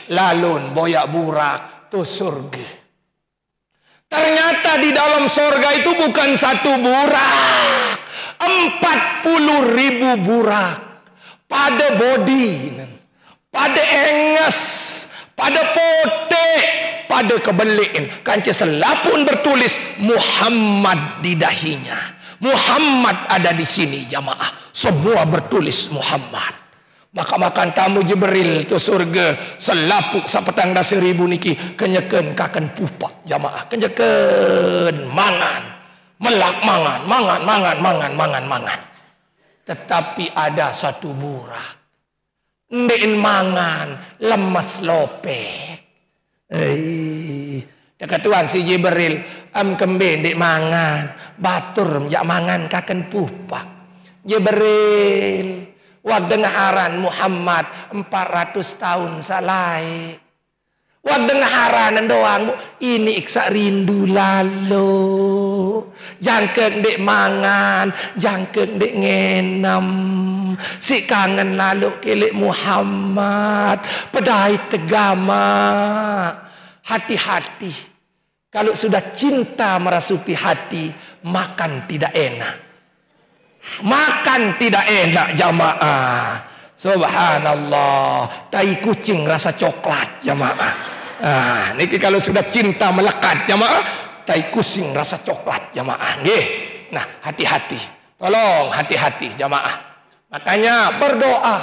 S1: lalun boyak burak tu surga. Ternyata di dalam surga itu bukan satu burak, 40.000 burak. Pada body, pada enges, pada pote, pada kebeliin. Kanci selapun bertulis Muhammad di dahinya. Muhammad ada di sini jamaah. Semua bertulis Muhammad. Maka makan tamu Jibril tu surga selapuk sapetang dah 1000 niki kenyeken kaken pupak jamaah kenyeken mangan melak mangan. Tetapi ada satu burak ndek mangan lemas lopek. Dekat tuan si Jibril am kembe ndek mangan batur jak mangan kaken pupak. Jibril wadengaharan Muhammad 400 tahun salai. Wadengaharan doang ini iksa rindu lalu. Jangkek dek mangan, jangkek dek ngenam. Si kangen lalu kelek Muhammad. Pedai tegama. Hati-hati. Kalau sudah cinta merasuki hati, makan tidak enak. Makan tidak enak jamaah. Subhanallah. Tai kucing rasa coklat jamaah. Niki kalau sudah cinta melekat jamaah, tai kucing rasa coklat jamaah. Nggih. Nah, hati-hati. Tolong hati-hati jamaah. Makanya berdoa,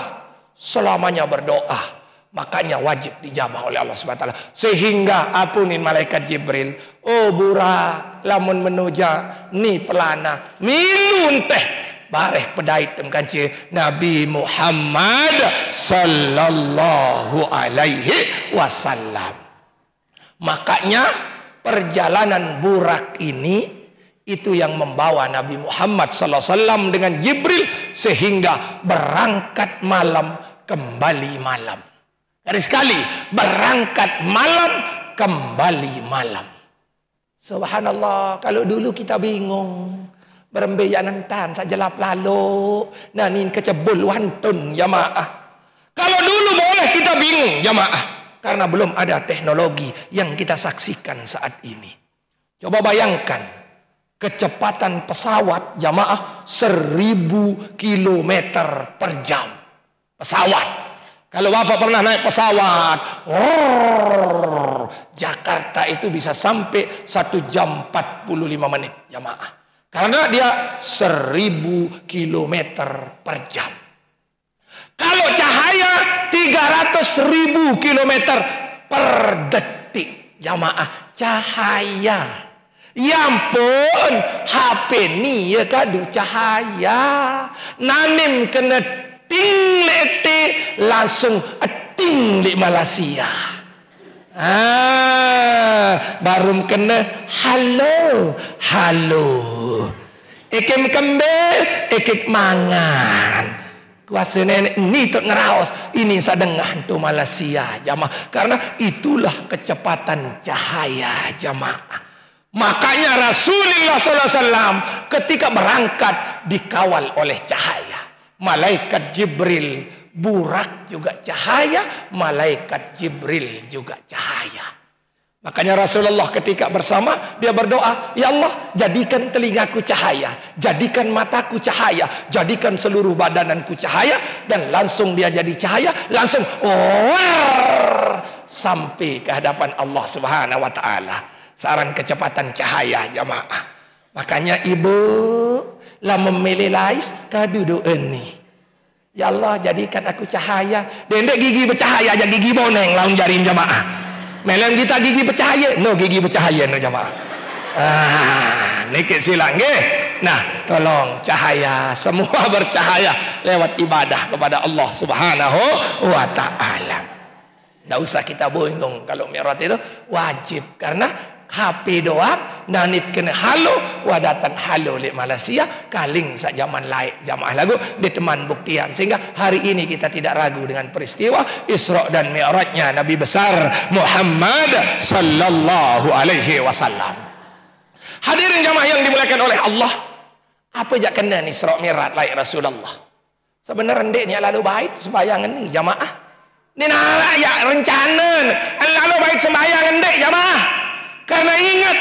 S1: selamanya berdoa. Makanya wajib dijabah oleh Allah SWT. Sehingga apunin malaikat Jibril, oh burak lamun menuja ni pelana milun teh bareh pedait kanci Nabi Muhammad sallallahu alaihi wasallam. Makanya perjalanan burak ini itu yang membawa Nabi Muhammad sallallahu alaihi wasallam dengan Jibril sehingga berangkat malam kembali malam. Garis sekali berangkat malam kembali malam. Subhanallah, kalau dulu kita bingung berembeyan tan sajelap lalu nanin kecebul wantun jamaah. Kalau dulu boleh kita bingung jamaah karena belum ada teknologi yang kita saksikan saat ini. Coba bayangkan kecepatan pesawat jamaah 1000 km per jam. Pesawat Kalau Bapak pernah naik pesawat, Jakarta itu bisa sampai 1 jam 45 menit jamaah. Karena dia 1000 kilometer per jam. Kalau cahaya 300.000 kilometer per detik jamaah. Cahaya. Ya ampun, HP ni ya kadu cahaya. Nanim kena ting lete langsung ting di Malaysia. Baru kena halo. Ekem kembe, ekek mangan. Kuasa nenek ni tak ngeraos. Ini sadengah tu Malaysia jamaah. Karena itulah kecepatan cahaya jamaah. Makanya Rasulullah SAW ketika berangkat dikawal oleh cahaya. Malaikat Jibril, burak juga cahaya, malaikat Jibril juga cahaya. Makanya Rasulullah ketika bersama dia berdoa, ya Allah jadikan telingaku cahaya, jadikan mataku cahaya, jadikan seluruh badananku cahaya, dan langsung dia jadi cahaya, langsung sampai ke hadapan Allah Subhanahu wa taala. Saran kecepatan cahaya jamaah. Makanya ibu lah memilih lais kadu doa ni. Ya Allah jadikan aku cahaya. Dendek gigi bercahaya aja gigi boneng laun jarin jamaah. Melem kita gigi bercahaya, no gigi bercahaya no jamaah. Nikit silang nggih. Nah, tolong cahaya semua bercahaya lewat ibadah kepada Allah Subhanahu wa taala. Tidak usah kita bingung kalau mi'raj itu wajib karena HP doang nanit kena halo wadatan halo di Malaysia kaling sak zaman laik jamaah lagu di teman buktian sehingga hari ini kita tidak ragu dengan peristiwa Isra dan Mi'rajnya Nabi besar Muhammad sallallahu alaihi wasallam. Hadirin jamaah yang dimuliakan oleh Allah, apa jak kena ni Isra Mi'raj laik Rasulullah? Sebenarnya ndeknya lalu baik sembayangan ni jamaah. Ni nak ya rencana lalu baik sembayangan ndek jamaah. Karena ingat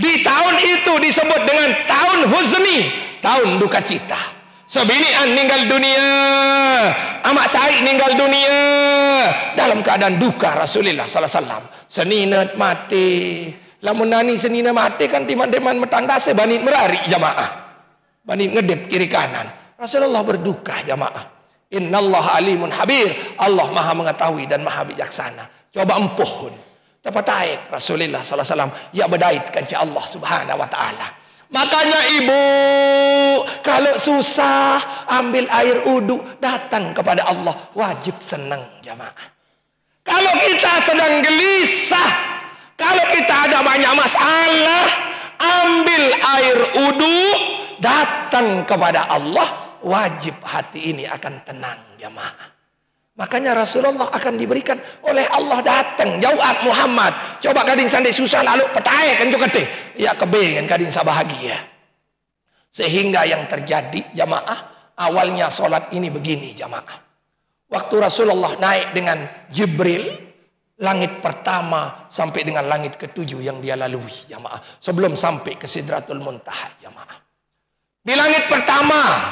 S1: di tahun itu disebut dengan tahun huzni, tahun duka cita. Sebinian meninggal dunia, Amak Said meninggal dunia dalam keadaan duka Rasulullah sallallahu alaihi wasallam. Seninat mati. Lamun nani senina mati kan timan-timan metandase banit merari jamaah. Banit ngedep kiri kanan. Rasulullah berduka jamaah. Innallaha alimun habir. Allah Maha mengetahui dan Maha bijaksana. Coba empuhun. Dapat aik Rasulullah sallallahu alaihi wasallam ya berdaitkan ke Allah Subhanahu wa taala. Makanya ibu kalau susah ambil air wudu datang kepada Allah, wajib senang jamaah. Kalau kita sedang gelisah, kalau kita ada banyak masalah, ambil air wudu datang kepada Allah, wajib hati ini akan tenang jamaah. Makanya Rasulullah akan diberikan oleh Allah datang jauhat Muhammad. Coba kadin sandai susah lalu petai kan juga teh. Ya kebengan kadin sabahagia. Sehingga yang terjadi jamaah awalnya solat ini begini jamaah. Waktu Rasulullah naik dengan Jibril langit pertama sampai dengan langit ketujuh yang dia lalui jamaah. Sebelum sampai ke Sidratul Muntaha jamaah. Di langit pertama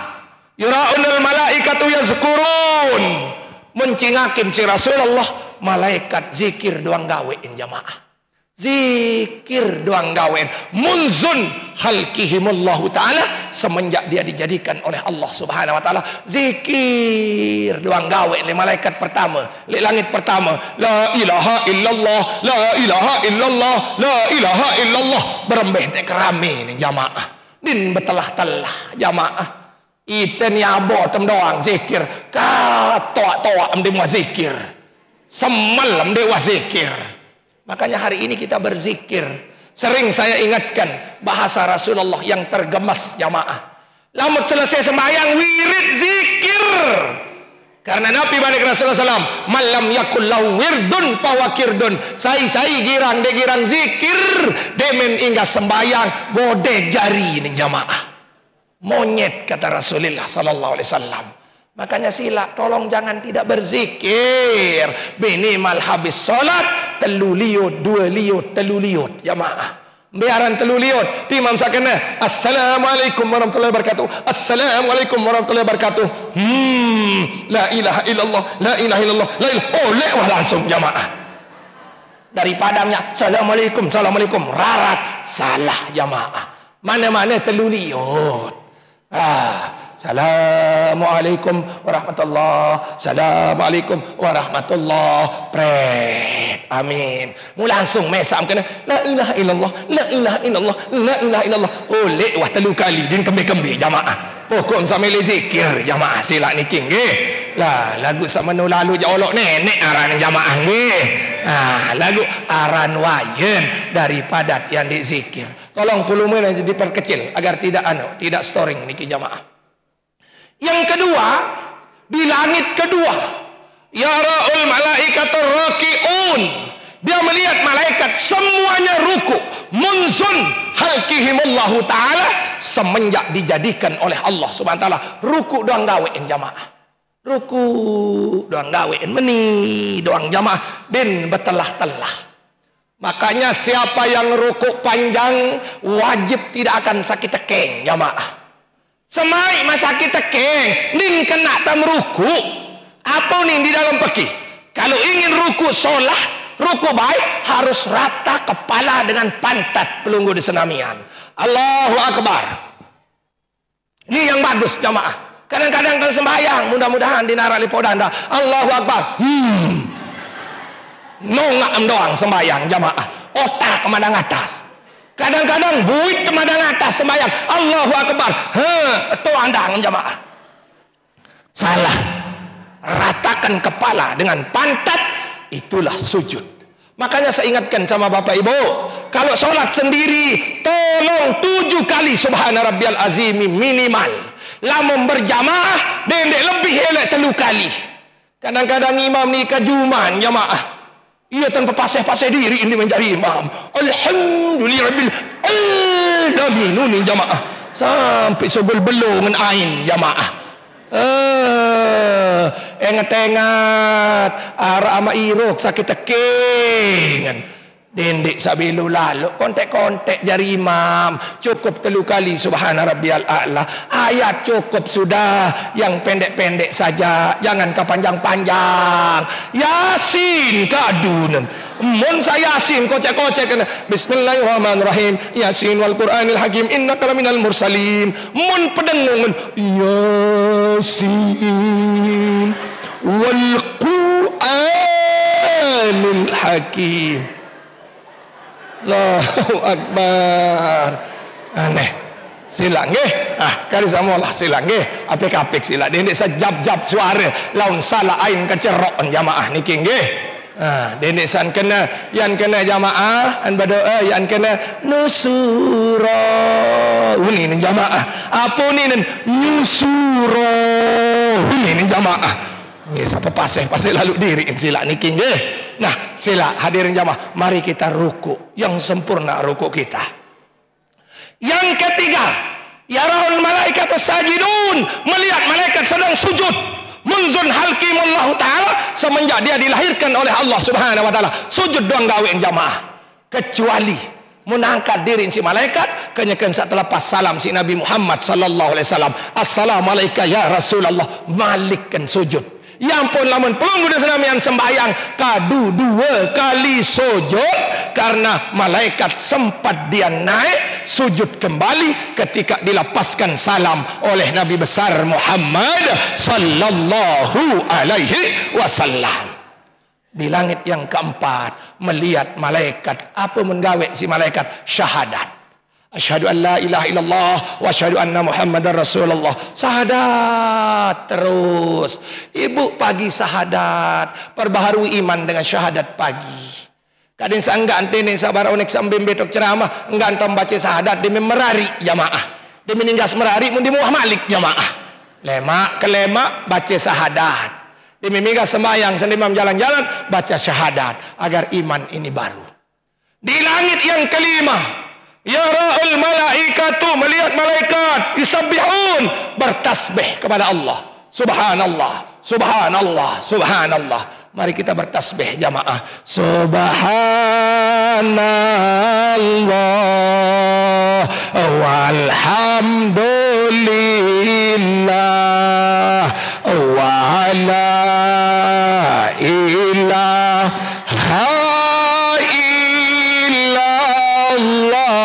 S1: yura'unul malaikatu yazkurun. Mencingakin si Rasulullah malaikat zikir doang gawein jamaah. Zikir doang gawein munzun halkihimullahu ta'ala semenjak dia dijadikan oleh Allah Subhanahu wa ta'ala. Zikir doang gawein di malaikat pertama di langit pertama. La ilaha illallah, la ilaha illallah, la ilaha illallah. Berembeh tek kerame ni jamaah. Din betelah-telah jamaah. Itu ni abot doang zikir. Toa-toa amde mua zikir. Semalam amde mua zikir. Makanya hari ini kita berzikir. Sering saya ingatkan bahasa Rasulullah yang tergemas jamaah. Lamun selesai sembahyang wirid zikir. Karena Nabi balik Rasulullah SAW malam yakul lahu wirdun pawakirdun. Saya girang de girang zikir. Demen hingga sembahyang gode jari ini jamaah. Monyet kata Rasulullah sallallahu alaihi wasallam. Makanya sila tolong jangan tidak berzikir. Minimal habis salat 3 liut 2 liut 3 liut jamaah. Biaran telu liut. Timam sakena. Assalamualaikum warahmatullahi wabarakatuh. Assalamualaikum warahmatullahi wabarakatuh. La ilaha illallah. La ilaha illallah. La ilaha. Oh, lewah langsung jamaah. Daripadanya Assalamualaikum, Assalamualaikum. Rarat. Salah jamaah. Mana-mana telu liut. Assalamualaikum warahmatullahi. Assalamualaikum warahmatullahi. Pret. Amin. Mu langsung mesam kena la ilaha illallah, la ilaha illallah, la ilaha illallah. Oleh wah telu kali din kembe-kembe jamaah. Pokok sambil zikir jamaah sila niki nggih. Lah lagu sama nu lalu jolok nenek aran jamaah nggih. Lagu aran wayen daripada yang dizikir. Tolong volume diperkecil agar tidak storing niki jamaah. Yang kedua, di langit kedua, yara'ul malaikatur raki'un. Dia melihat malaikat semuanya ruku. Munzun halkihimullahu ta'ala. Semenjak dijadikan oleh Allah subhanahu wa ta'ala. Ruku doang gawein jamaah. Ruku doang gawein. Meni doang jamaah. Dan betelah-telah. Makanya siapa yang ruku panjang wajib tidak akan sakit tekeng jamaah. Semai masa kita keng, nin kena tam ruku. Apa nih di dalam peki? Kalau ingin ruku solah, ruku baik harus rata kepala dengan pantat pelunggu di senamian. Allahu Akbar. Ini yang bagus jamaah. Kadang-kadang kan sembahyang, mudah-mudahan dinarak lipodanda. Allahu Akbar. Nongak doang sembahyang jamaah. Otak kemandang atas. Kadang-kadang buit kemadang atas sembahyang. Allahu Akbar. Itu andang jamaah. Salah. Ratakan kepala dengan pantat. Itulah sujud. Makanya saya ingatkan sama bapak ibu. Kalau sholat sendiri. Tolong 7 kali subhana rabbiyal azimi minimal. Lamun berjamaah. Dendek lebih elek 3 kali. Kadang-kadang imam ni kajuman jamaah. Ia tanpa pasih-pasih diri ini menjadi imam. Alhamdulillahirabbil alamin jamaah. Sampai sebel-belu dengan ain jamaah. Ingat-ingat ara ama iruk sakit tekengan. Dendek sabilu lalu kontek-kontek jari imam. Cukup 3 kali subhana rabbiyal a'la. Ayat cukup sudah. Yang pendek-pendek saja. Jangan kepanjang-panjang. Yasin kadunan. Mun saya Yasin kocek-kocek. Bismillahirrahmanirrahim. Yasin wal Qur'anil hakim. Innaka laminal mursalin. Mun pedengung. Yasin wal Qur'anil hakim. Allahu Akbar. Aneh. Sila nggih. Kali samolah sila nggih. Apik-apik sila. Dene sejab-jab suara laun salah ain kecerok jamaah niki nggih. Dene san kena yang kena jamaah an berdoa yang kena nusura. Ini jamaah. Apa ni nusura? Ini jamaah. Siapa pasih lalu diri sila niki nggih. Nah, sila hadirin jamaah, mari kita ruku yang sempurna ruku kita. Yang ketiga, yarahul malaikat sajidun, melihat malaikat sedang sujud. Munzun halkimullahu ta'ala, semenjak dia dilahirkan oleh Allah subhanahu wa ta'ala. Sujud doang gawein jamaah. Kecuali menangkat diri si malaikat kenyakan saat lepas salam si Nabi Muhammad sallallahu alaihi wasallam. Assalamualaikum ya Rasulullah. Malikkan sujud. Yang pun lamun pelunggu senamian sembahyang kadu 2 kali sujud karena malaikat sempat dia naik sujud kembali ketika dilepaskan salam oleh Nabi besar Muhammad sallallahu alaihi wasallam. Di langit yang keempat melihat malaikat. Apa menggawe si malaikat? Syahadat. Asyhadu an la ilaha illallah wa asyhadu anna Muhammadar Rasulullah. Syahadat terus. Ibu pagi syahadat, perbaharui iman dengan syahadat pagi. Kadang sangga antene sabar onek sambil betok ceramah, enggak antam baca syahadat demi merari jamaah. Demi ninggas merari mun di muah malik jamaah. Lemak ke lemak baca syahadat. Demi minggas sembahyang sendimam jalan-jalan baca syahadat agar iman ini baru. Di langit yang kelima, yara'ul malaikatu, melihat malaikat yusabbihun, bertasbih kepada Allah. Subhanallah, subhanallah, subhanallah. Mari kita bertasbih jamaah. Subhanallah walhamdulillah wa la ilaha illallah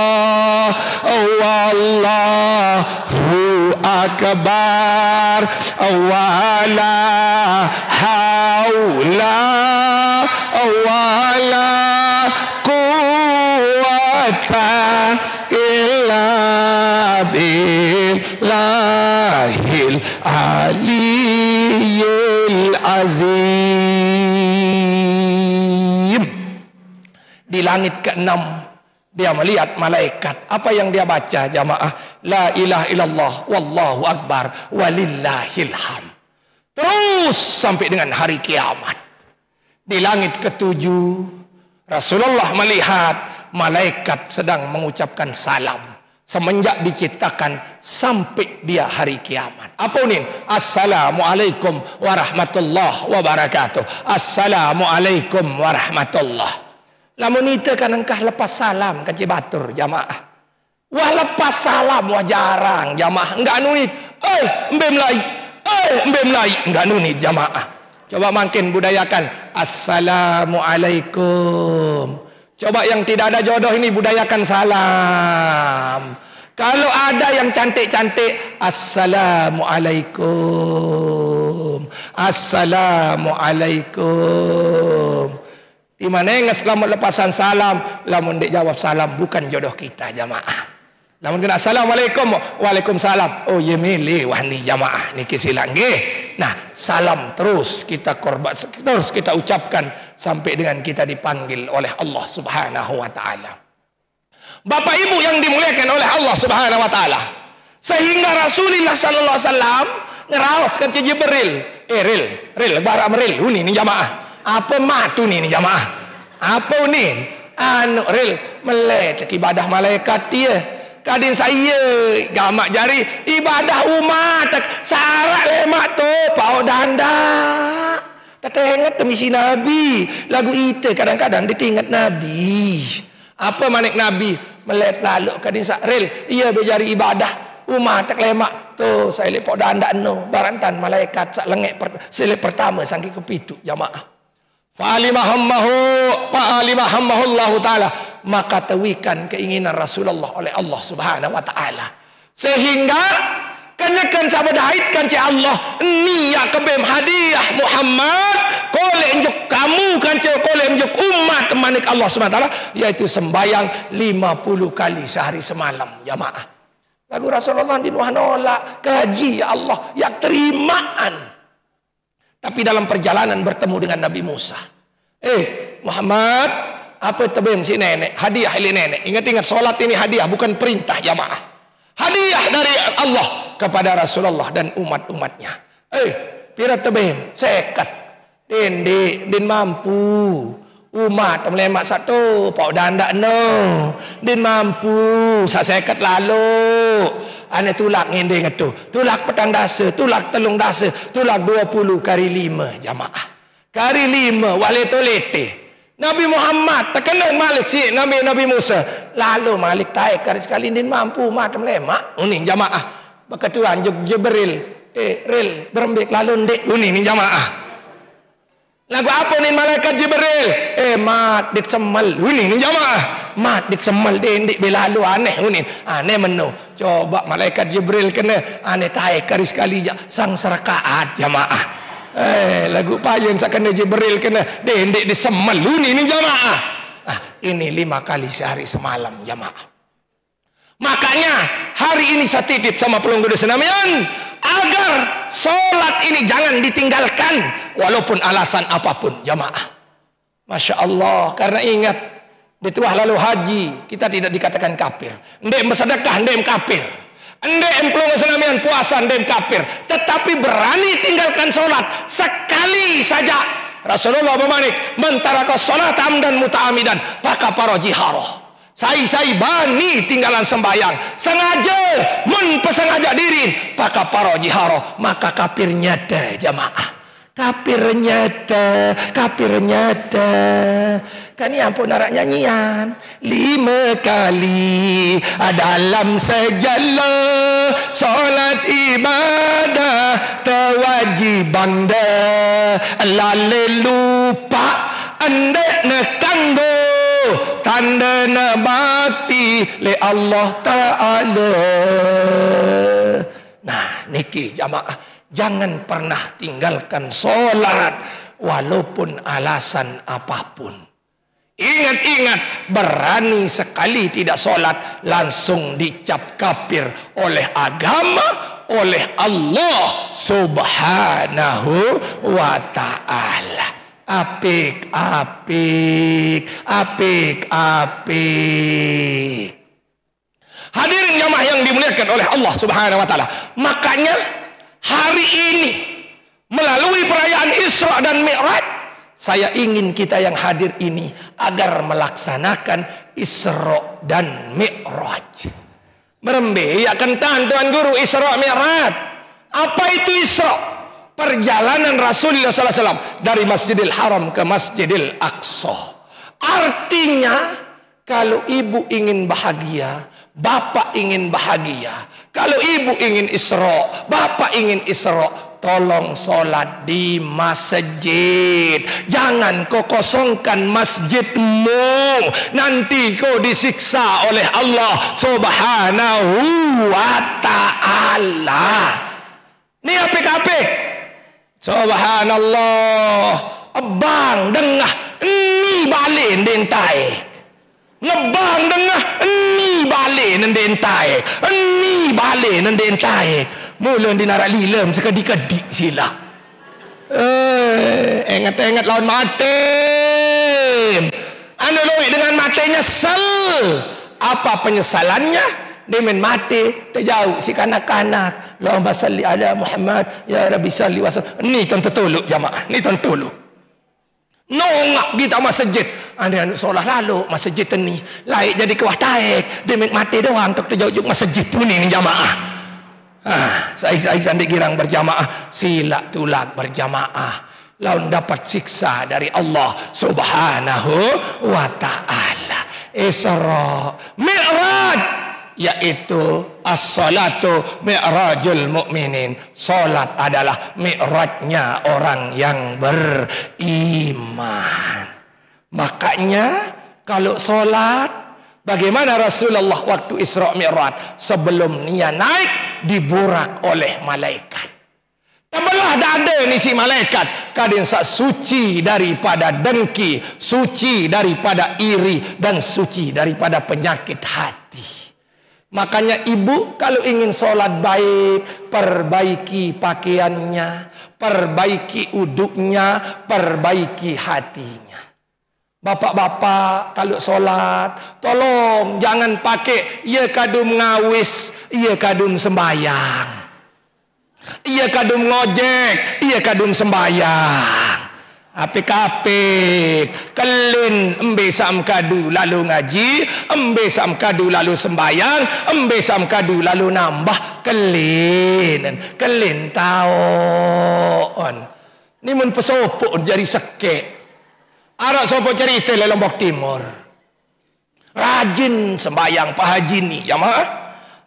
S1: wallahu akbar wa la haula wa la quwwata illa billahil aliyyil azim. Di langit ke-6 dia melihat malaikat. Apa yang dia baca jamaah? La ilaha illallah wallahu akbar walillahil hamd. Terus sampai dengan hari kiamat. Di langit ke-7 Rasulullah melihat malaikat sedang mengucapkan salam semenjak diciptakan sampai dia hari kiamat. Apa ini? Assalamualaikum warahmatullahi wabarakatuh. Assalamualaikum warahmatullah. Lamun itu kan engkah lepas salam ke Cibatur jamaah. Wah lepas salam wah jarang jamaah. Enggak nunit. Embe Melayu. Enggak nunit jamaah. Coba makin budayakan. Assalamualaikum. Coba yang tidak ada jodoh ini budayakan salam. Kalau ada yang cantik-cantik, Assalamualaikum. Assalamualaikum. Di mana yang selamat lepasan salam, lamun dia jawab salam bukan jodoh kita jamaah. Lamun kena assalamualaikum, waalaikumsalam. Oh ye milih wah ni jamaah ni kisilang nggih. Nah, salam terus kita korban, terus kita ucapkan sampai dengan kita dipanggil oleh Allah Subhanahu wa taala. Bapak Ibu yang dimuliakan oleh Allah Subhanahu wa taala. Sehingga Rasulullah sallallahu alaihi wasallam ngeraos ke Jibril. Ril baram ril ini jamaah. Apa matu ni jamaah? Apa ni? Ril melet ibadah malaikat dia. Kadin saya gamak jari ibadah umat sarak lemak tu pau danda. Kata ingat misi Nabi. Lagu itu kadang-kadang ditingat Nabi. Apa manik Nabi? Melet lalu kadin ril ia berjari ibadah umat tak lemak tu saya lepok danda no barantan malaikat sak lengek selip pertama sangki kepitu jamaah. Fa'alimahammahu ta'ala, maka tawikan keinginan Rasulullah oleh Allah Subhanahu wa ta'ala, sehingga kenyakan sabadahit kan ci Allah ni ya kebem hadiah Muhammad kole enjuk kamu kan ci kole enjuk umat manik Allah Subhanahu wa ta'ala, yaitu sembayang 50 kali sehari semalam jamaah. Lagu Rasulullah di nolak kaji ya Allah yang terimaan. Tapi dalam perjalanan bertemu dengan Nabi Musa. Muhammad, apa tebem si nenek? Hadiah ini nenek. Ingat-ingat solat ini hadiah, bukan perintah jamaah. Hadiah dari Allah kepada Rasulullah dan umat-umatnya. Pira tebem, sekat. Din mampu. Umat melemak satu, pau danda no. Din mampu, sekat lalu. Ane tulak ngendeng itu. Tulak petang dasa, tulak telung dasa, tulak 20 kali 5 jamaah. Kali 5 wale tolete. Nabi Muhammad terkena Malik si Nabi Musa. Lalu Malik taik kali sekali din mampu matam lemak. Uning jamaah. Bakatuan Jibril. Ril berembik lalu ndek uning jamaah. Lagu apa ni malaikat Jibril? Mat dik semel uning jamaah. Mat dik semel dendik belalu aneh uning. Aneh menu. Coba malaikat Jibril kena aneh taik kali sekali sang serakaat jamaah. Lagu payun sakana Jibril kena dendik disemel uning jamaah. Ini 5 kali sehari semalam jamaah. Makanya hari ini saya titip sama pelunggu senamian agar solat ini jangan ditinggalkan walaupun alasan apapun jamaah. Masya Allah, karena ingat dituah lalu haji kita tidak dikatakan kafir. Ndek bersedekah ndek kafir. Ndek pelunggu senamian puasa ndek kafir. Tetapi berani tinggalkan solat sekali saja. Rasulullah bermanik mentaraka solat amdan muta'amidan maka para jiharoh. Saya bani tinggalan sembahyang sengaja men pesengaja diri maka para jiharoh maka kafirnya dah jamaah. Kafir nyata. Kan ni apa nak nyanyian? 5 kali dalam sejala solat ibadah kewajiban dah. Lalu lupa anda nak kanggo tanda nak bakti le Allah Ta'ala. Nah, niki jamaah, jangan pernah tinggalkan solat walaupun alasan apapun. Ingat-ingat, berani sekali tidak solat langsung dicap kafir oleh agama, oleh Allah Subhanahu wa Ta'ala. Apik. Hadirin jamaah yang dimuliakan oleh Allah Subhanahu wa Ta'ala. Makanya hari ini melalui perayaan Isra dan Mi'raj, saya ingin kita yang hadir ini agar melaksanakan Isra dan Mi'raj. Merembe akan Tuan Guru Isra Mi'raj. Apa itu Isra? Perjalanan Rasulullah SAW dari Masjidil Haram ke Masjidil Aqsa. Artinya, kalau ibu ingin bahagia, bapak ingin bahagia. Kalau ibu ingin Isra, bapak ingin Isra, tolong solat di masjid. Jangan kau kosongkan masjidmu, nanti kau disiksa oleh Allah Subhanahu wa Ta'ala. Ni apik-apik. Subhanallah. Abang dengah ni balik dentai. Ngebang dengah ni balik dentai. Ni balik dentai. Mula di narak lilem sekedik-kedik sila. Ingat-ingat lawan mati. Anu loik dengan matinya sel. Apa penyesalannya? Dia main mati, terjauh si kanak-kanak. Allahumma salli ala Muhammad, ya Rabbi salli wa sallim. Ni tuan tertolok jamaah, ni tuan tolok. Nongak kita masjid. Ada anak solah lalu masjid ni. Laik jadi kewah taik. Dia main mati doang untuk terjauh masjid tu ni jamaah. Saya sampai girang berjamaah, sila tulak berjamaah. Laun dapat siksa dari Allah Subhanahu wa Ta'ala. Isra Mi'raj, yaitu as-salatu mi'rajul mu'minin. Salat adalah mi'rajnya orang yang beriman. Makanya kalau salat, bagaimana Rasulullah waktu Isra Mi'raj? Sebelum dia naik, diburak oleh malaikat. Tabalah dada ni si malaikat. Kadang sak suci daripada dengki, suci daripada iri, dan suci daripada penyakit hati. Makanya ibu kalau ingin solat baik, perbaiki pakaiannya, perbaiki uduknya, perbaiki hatinya. Bapak-bapak kalau solat, tolong jangan pakai ia kadum ngawis, ia kadum sembayang, ia kadum ngojek, ia kadum sembayang. Apik-apik, kelin embe sam kadu lalu ngaji, embe sam kadu lalu sembayang, embe sam kadu lalu nambah kelin taon. Ni mun pesopok jadi sekek. Arak sopok cerita le Lombok Timur. Rajin sembayang Pak Haji ni jamaah.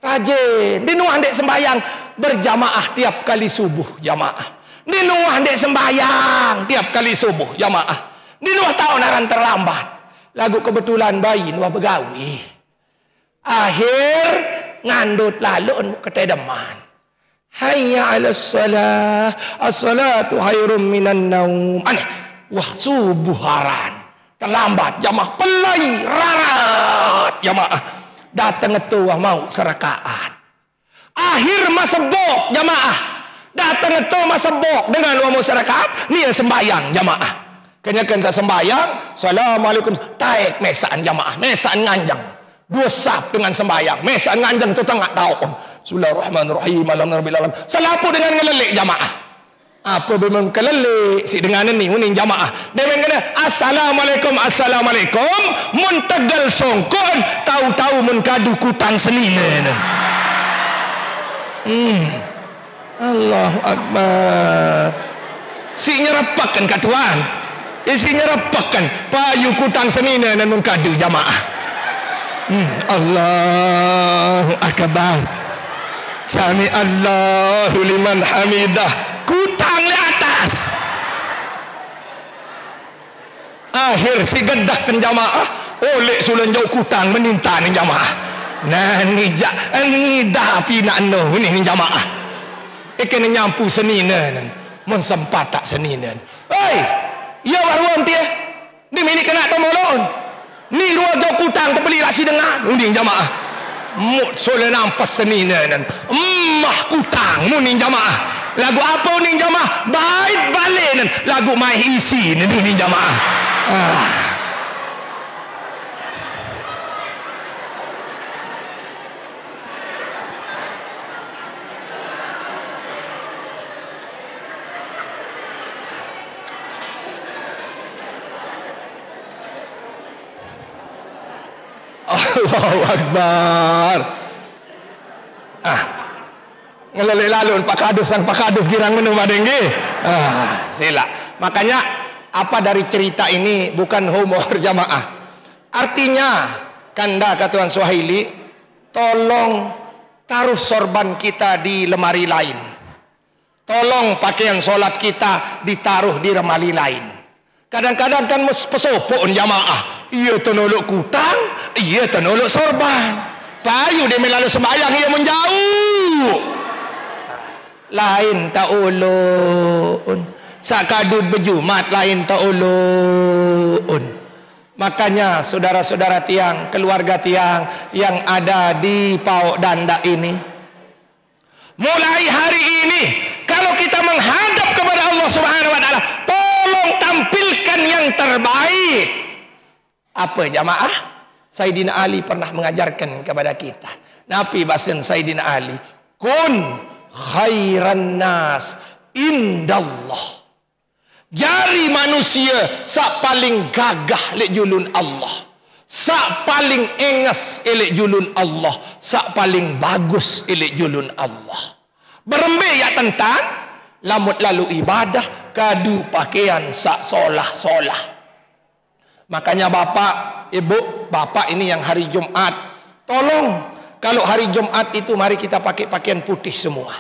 S1: Rajin. Di nuah dek sembayang berjamaah tiap kali subuh jamaah. Di nuah dek sembayang tiap kali subuh jamaah. Di nuah tahu naran terlambat. Lagu kebetulan bayi nuah begawi. Akhir ngandut lalu ketai deman. Hayya 'alas salah, as-salatu khairum minan naum. Aneh. Wah, subuh haran. Terlambat jamaah, pelai rarat jamaah. Datang itu wah mau serakaat. Akhir masa bok jamaah. Datang itu masa bok dengan wah mau serakaat. Ni sembayang jamaah. Kenyakan saya sembayang. Assalamualaikum. Taik mesaan jamaah. Mesaan nganjang. 2 saf dengan sembayang. Mesaan nganjang tu tengah tahun. Bismillahirrahmanirrahim. Alhamdulillah. Salapu dengan ngelelik jamaah. Apa memang kelele si dengan ni uning jamaah. Dia kena assalamualaikum mun tegal songkon tahu-tahu mun kadu kutang seninen. Allahu akbar. Si isinya repak kan katuan. Isinya repak kan. Payu kutang senina dan mengkadu jamaah. Allahu Akbar. Sami Allahu liman hamidah. Kutang di atas. Akhir si gedak kan jamaah. Oleh sulan jauh kutang meninta ni jamaah. Nah ni dah pina no ni jamaah. Ikan nyampu senina nan. Mun sempat tak senina. Hei, ya baruan dia. Ni mini kena tomolon. Ni ruang jauh kutang terbeli rasi dengar. Ni jamaah. Mut solan nampas senina nan. Kutang ni jamaah. Lagu apa ni jamaah? Bait balik nan. Lagu mai isi ni jamaah. Allahu Akbar. Ngelelek lalun Pak Kadus girang menung badengge. Sila. Makanya apa dari cerita ini bukan humor jamaah. Artinya kanda katuan Swahili, tolong taruh sorban kita di lemari lain. Tolong pakaian solat kita ditaruh di lemari lain. Kadang-kadang kan pesopok jamaah. Ia tenolok kutang, ia tenolok sorban. Payu dia melalui sembahyang ia menjauh. Lain tak ulun. Sakadud berjumat lain tak ulun. Makanya saudara-saudara tiang, keluarga tiang yang ada di Pauk Danda ini, mulai hari ini kalau kita menghadap kepada Allah Subhanahu wa taala, tolong tampilkan yang terbaik. Apa jamaah? Sayyidina Ali pernah mengajarkan kepada kita. Nabi bahasan Sayyidina Ali, kun khairan nas indallah. Jari manusia sak paling gagah lek julun Allah. Sak paling enges elek julun Allah. Sak paling bagus elek julun Allah. Berembe ya tentang lamut lalu ibadah kadu pakaian sak solah-solah. Makanya bapak, ibu, bapak ini yang hari Jumat, tolong kalau hari Jumat itu mari kita pakai pakaian putih semua.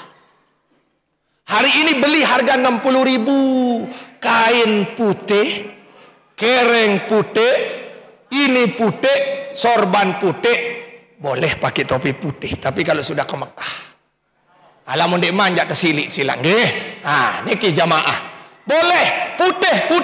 S1: Hari ini beli harga 60.000 kain putih, kereng putih, ini putih, sorban putih, boleh pakai topi putih. Tapi kalau sudah ke Mekah, alamun dek manjat tersilik silang, niki jamaah, boleh putih,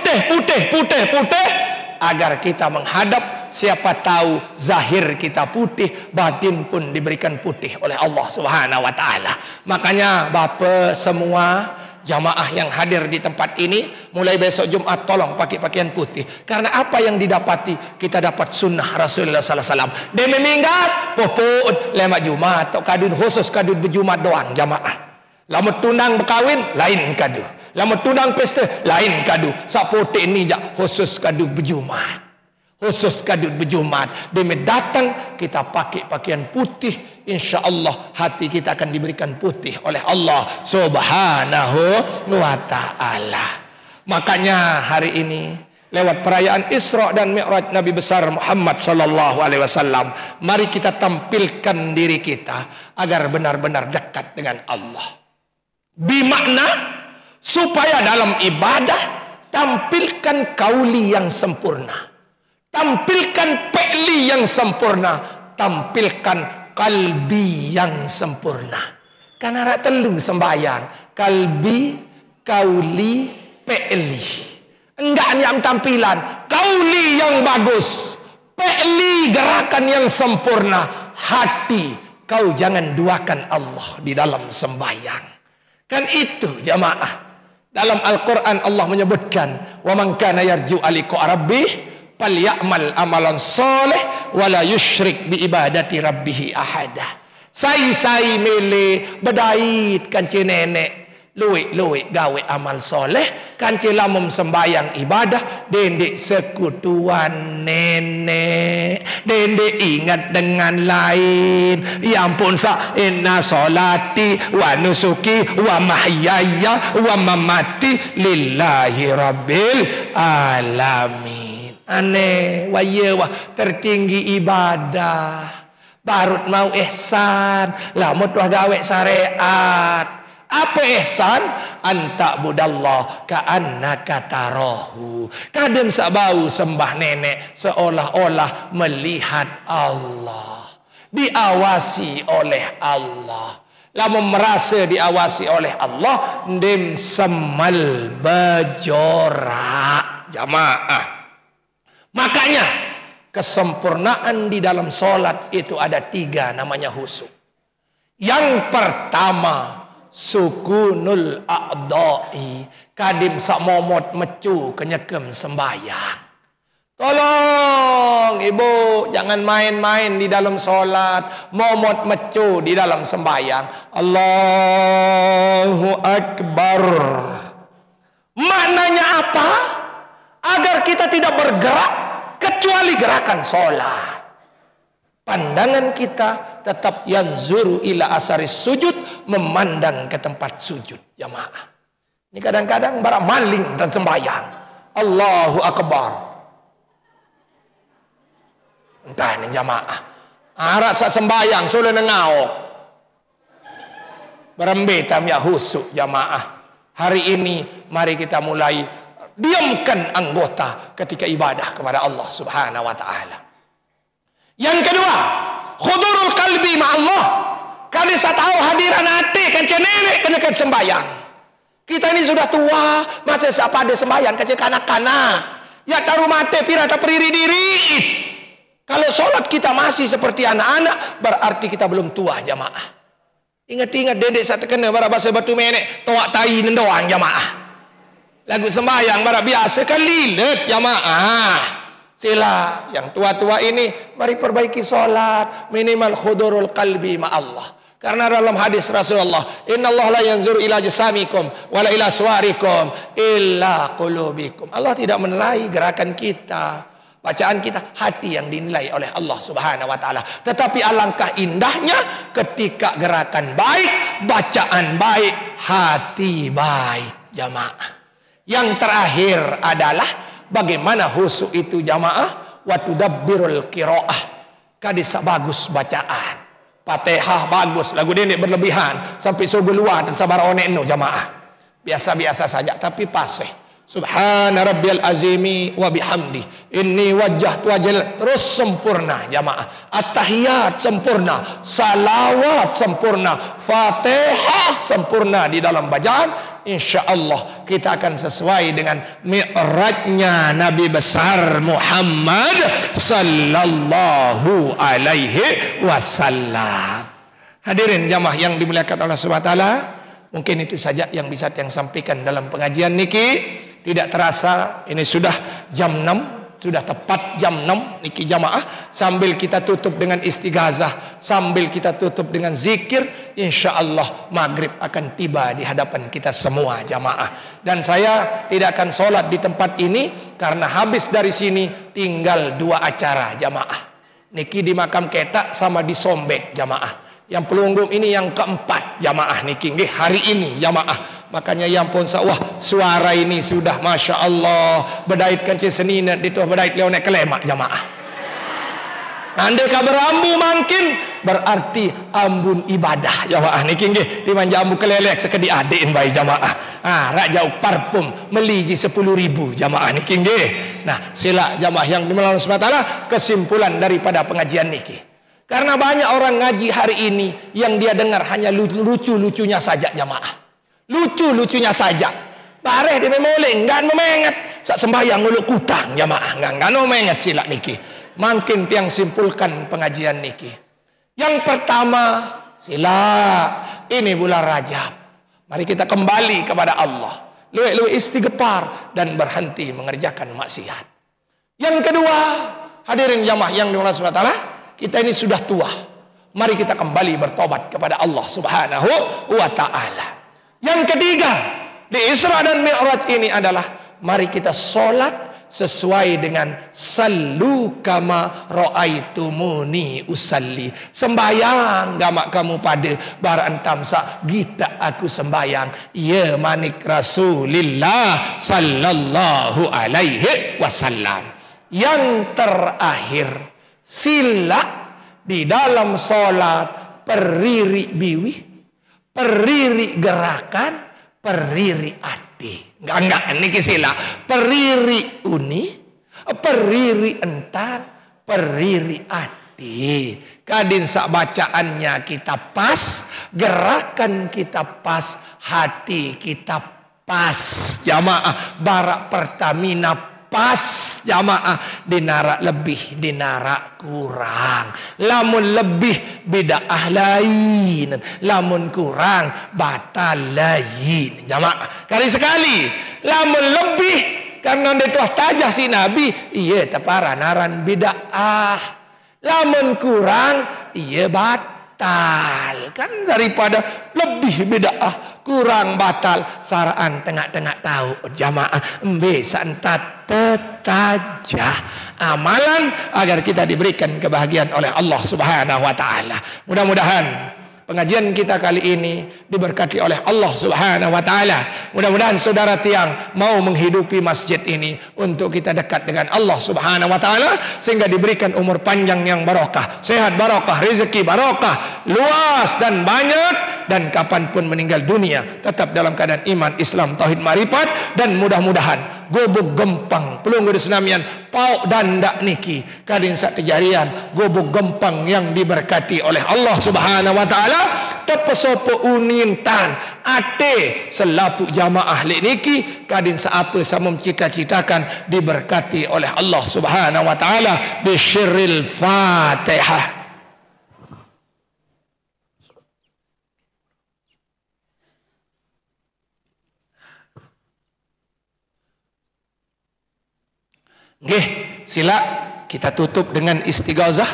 S1: agar kita menghadap, siapa tahu zahir kita putih, batin pun diberikan putih oleh Allah Subhanahu wa taala. Makanya bapa semua jamaah yang hadir di tempat ini, mulai besok Jumat tolong pakai pakaian putih. Karena apa yang didapati? Kita dapat sunnah Rasulullah sallallahu alaihi wasallam. Demi minggas popot lemak Jumat, tok kadun khusus kadun berjumat doang jamaah. Lamun tunang berkawin lain kadu. Lamun tunang pesta lain kadu. Sak potek ni jak khusus kadu berjumat. Khusus kadu berjumat. Demi datang kita pakai pakaian putih, insya-Allah hati kita akan diberikan putih oleh Allah Subhanahu wa taala. Makanya hari ini lewat perayaan Isra dan Mi'raj Nabi besar Muhammad sallallahu alaihi wasallam, mari kita tampilkan diri kita agar benar-benar dekat dengan Allah. Bimakna supaya dalam ibadah tampilkan kauli yang sempurna, tampilkan fi'li yang sempurna, tampilkan kalbi yang sempurna. Karena rak telu sembahyang, kalbi, kauli, fi'li. Enggak yang tampilan, kauli yang bagus, fi'li gerakan yang sempurna, hati kau jangan duakan Allah di dalam sembahyang. Kan itu jamaah. Dalam Al-Quran Allah menyebutkan, wa man kana yarju liqa rabbih falyamal amalan soleh wala yusyrik bi ibadati rabbih ahada. Sai mele bedait kan nenek luik gawe amal soleh, kanci lamum sembayang ibadah, dendek sekutuan nenek, dendek ingat dengan lain. Ya ampun inna solati wa nusuki wa mahyaya wa mamati lillahi rabbil alamin. Aneh waya wah tertinggi ibadah, barut mau ihsan, lamut wah gawe syariat. Apa ihsan? Anta budallah ka'annaka tarahu. Kadang sabau sembah nenek seolah-olah melihat Allah, diawasi oleh Allah. Lama merasa diawasi oleh Allah, dim semal bejorak jamaah. Makanya kesempurnaan di dalam solat itu ada 3, namanya khusyuk. Yang pertama sukunul a'dha'i, kadim sak momot mecu kenyekem sembahyang. Tolong ibu, jangan main-main di dalam solat, momot mecu di dalam sembahyang. Allahu Akbar. Maknanya apa? Agar kita tidak bergerak kecuali gerakan solat. Pandangan kita tetap yanzuru ila asaris sujud, memandang ke tempat sujud jamaah. Ini kadang-kadang barang maling dan sembahyang. Allahu Akbar. Entah ini jamaah. Arat sak sembahyang sudah nengaok. Berembetam ya khusyuk jamaah. Hari ini mari kita mulai diamkan anggota ketika ibadah kepada Allah Subhanahu wa taala. Yang kedua, khudurul qalbi ma'allah. Kali saya tahu hadiran hati kan nenek kena sembahyang. Kita ini sudah tua, masih siapa ada sembahyang kecil kanak-kanak. Ya taruh mate pira tak periri diri. Kalau sholat kita masih seperti anak-anak, berarti kita belum tua jamaah. Ingat-ingat dedek saya terkena bahasa batu menek, toak tai doang jamaah. Lagu sembahyang bara biasa kan lilet jamaah. Sila yang tua-tua ini mari perbaiki solat, minimal khudurul qalbi ma Allah. Karena dalam hadis Rasulullah, innallaha la yanzuru ila jasamikum wala ila suwarikum illa qulubikum. Allah tidak menilai gerakan kita, bacaan kita, hati yang dinilai oleh Allah Subhanahu wa taala. Tetapi alangkah indahnya ketika gerakan baik, bacaan baik, hati baik jamaah. Yang terakhir adalah bagaimana khusyuk itu jamaah, wa tudabbirul qiraah. Kadisa bagus bacaan. Fatihah bagus, lagu ini berlebihan sampai subuh luar dan sabar oneno jamaah. Biasa-biasa saja tapi pasih. Subhana rabbiyal azimi wa bihamdi inni wajjahtu wajhal, terus sempurna jamaah. At-tahiyat sempurna, salawat sempurna, Fatihah sempurna di dalam bacaan. InsyaAllah kita akan sesuai dengan mi'rajnya Nabi besar Muhammad sallallahu alaihi wasallam. Hadirin jamaah yang dimuliakan Allah Subhanahu wa taala, mungkin itu saja yang bisa yang sampaikan dalam pengajian niki. Tidak terasa ini sudah jam 6, sudah tepat jam 6 niki jamaah. Sambil kita tutup dengan istighazah, sambil kita tutup dengan zikir, insyaallah maghrib akan tiba di hadapan kita semua jamaah. Dan saya tidak akan sholat di tempat ini karena habis dari sini tinggal 2 acara jamaah. Niki di makam Ketak sama di Sombek jamaah. Yang pelunggung ini yang keempat jamaah niki nggih hari ini jamaah. Makanya yang pun wah suara ini sudah masya Allah bedait kancing senina itu bedait leonek kelemak jamaah. Andai ka berambu makin berarti ambun ibadah jamaah niki nggih di manjambu kelelek sekedi adein bae jamaah. Rak jauh parfum meliji 10.000 jamaah niki nggih. Nah, sila jamaah yang dimulakan Allah Subhanahu wa taala kesimpulan daripada pengajian niki. Karena banyak orang ngaji hari ini yang dia dengar hanya lucu-lucunya saja jamaah. Lucu-lucunya saja. Bareh dia memoleh, enggak memenget. Sak sembahyang nguluk kutang jamaah, enggak memenget sila niki. Makin tiang simpulkan pengajian niki. Yang pertama, sila ini bulan Rajab. Mari kita kembali kepada Allah. Luwe-luwe istighfar dan berhenti mengerjakan maksiat. Yang kedua, hadirin jamaah yang dimuliakan Allah Subhanahu wa taala, kita ini sudah tua. Mari kita kembali bertobat kepada Allah Subhanahu wa taala. Yang ketiga, di Isra dan Mi'raj ini adalah mari kita solat sesuai dengan sallu kama ra'aitumuni usalli. Sembayang gamak kamu pada baran tamsa gita aku sembayang ya manik Rasulillah sallallahu alaihi wasallam. Yang terakhir, sila di dalam solat periri biwi, periri gerakan, periri ati. Enggak, ini sila. Periri uni, periri entan, periri ati. Kadin sak bacaannya kita pas, gerakan kita pas, hati kita pas. Jamaah barak Pertamina pas, jamaah dinara lebih, dinara kurang. Lamun lebih bid'ah lain, lamun kurang batal lain. Jamaah kali sekali, lamun lebih karena dituah tajah si Nabi, iya tepara naran bid'ah. Lamun kurang, iya batal. Kan daripada lebih bid'ah kurang batal, saraan tengah-tengah tahu jamaah bisa entat tetajah amalan agar kita diberikan kebahagiaan oleh Allah Subhanahu wa taala. Mudah-mudahan pengajian kita kali ini diberkati oleh Allah Subhanahu wa taala. Mudah-mudahan saudara tiang mau menghidupi masjid ini untuk kita dekat dengan Allah Subhanahu wa taala sehingga diberikan umur panjang yang barokah, sehat barokah, rezeki barokah, luas dan banyak, dan kapanpun meninggal dunia tetap dalam keadaan iman, Islam, tauhid, marifat, dan mudah-mudahan gobok gempang pelunggu senamian pau dan dak niki kadin sak kejarian gobok gempang yang diberkati oleh Allah Subhanahu wa taala tepesopo unintan ate selapu jamaah lek niki kadin saapa samum cita-citakan diberkati oleh Allah Subhanahu wa taala. Bisyiril Fatihah. Nggih, sila kita tutup dengan istighazah.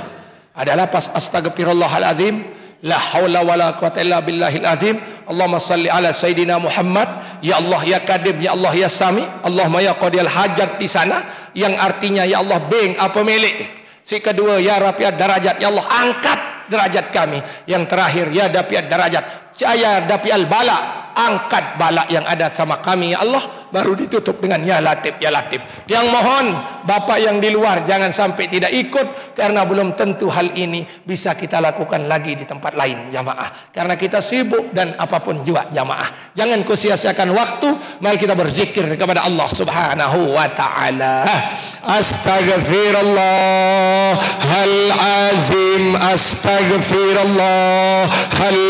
S1: Adalah pas astagfirullahaladzim, la haula wala quwata illa billahil azim. Allahumma salli ala sayyidina Muhammad. Ya Allah ya Kadim, ya Allah ya Sami. Allahumma ya qadiyal hajat di sana, yang artinya ya Allah beng apa milik. Si kedua ya rafiat darajat, ya Allah angkat derajat kami. Yang terakhir ya dafiat darajat, ya dafial bala, angkat bala yang ada sama kami ya Allah. Baru ditutup dengan ya Latif, ya Latif. Yang mohon bapak yang di luar jangan sampai tidak ikut, karena belum tentu hal ini bisa kita lakukan lagi di tempat lain jamaah, karena kita sibuk dan apapun juga jamaah. Jangan kau sia-siakan waktu. Mari kita berzikir kepada Allah Subhanahu wa taala. Astaghfirullah hal azim, astaghfirullah hal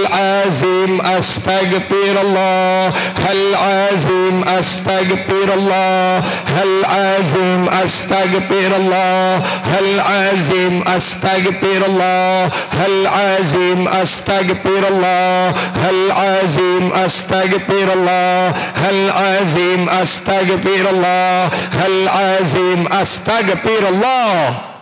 S1: azim, astaghfirullah hal azim, astaghfirullah hal azim, astaghfirullah hal azim, astaghfirullah hal azim, astaghfirullah hal azim, astaghfirullah hal azim, astaghfirullah hal azim, astaghfirullah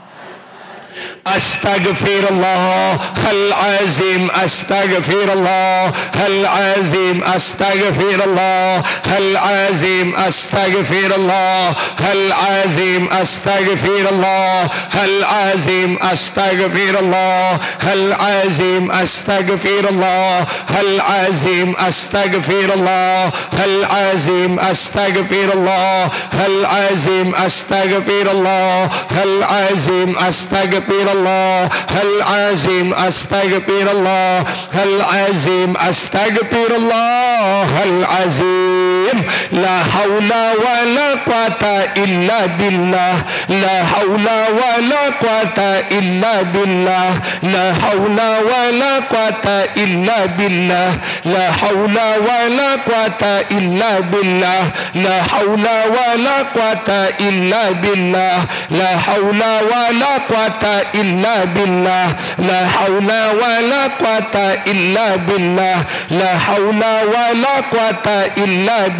S1: astaghfirullah hal azim, astaghfirullah hal azim, astaghfirullah hal azim, astaghfirullah hal azim, astaghfirullah hal azim, astaghfirullah hal azim, astaghfirullah hal azim, astaghfirullah hal azim, astaghfirullah hal azim, astaghfirullah hal azim, astaghfirullah hal azim, astaghfirullah hal azim, astaghfirullah hal azim. La haula wa la quwata illa billah, la haula wa la quwata illa billah, la haula wa la quwata illa billah, la haula wa la quwata illa billah, la haula wa la quwata illa billah, la haula wa la quwata illa billah, la haula wa la quwata illa billah, la haula wa la quwata illa billah.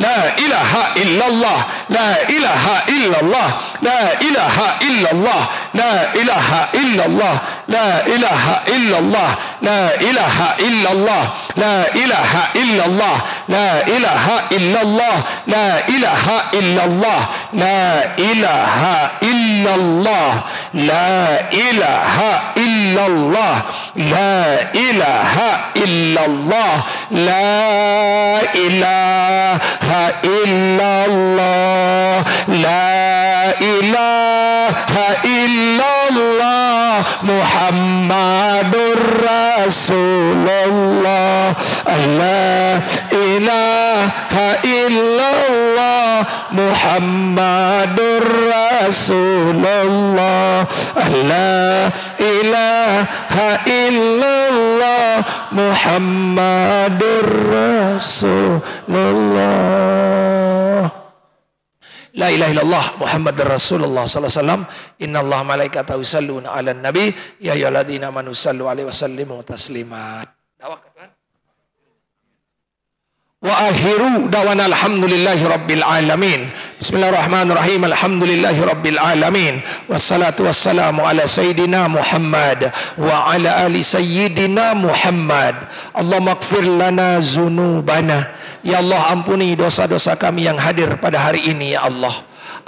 S1: la ilaha illallah, la ilaha illallah, la ilaha illallah, la ilaha illallah, la ilaha illallah, la ilaha illallah, la ilaha illallah, la ilaha illallah, la ilaha illallah, la ilaha illallah, la ilaha illallah, la ilaha illallah, la ilaha illallah, la ilaha illallah, Muhammadur Rasulullah, la ilaha illallah, Muhammadur Rasulullah, la ilaha illallah, Muhammadur Rasulullah. La ilaha illallah Muhammadur Rasulullah sallallahu alaihi wasallam. Innallaha malaikatahu yusalluna 'alan nabi ya ayyuhalladzina amanu sallu 'alaihi wa sallimu taslimat. Wa akhiru dawana alhamdulillahi rabbil alamin. Bismillahirrahmanirrahim. Alhamdulillahi rabbil alamin. Wassalatu wassalamu ala sayyidina Muhammad wa ala ali sayyidina Muhammad. Allahumma ighfir lana dzunubana. Ya Allah, ampuni dosa-dosa kami yang hadir pada hari ini ya Allah.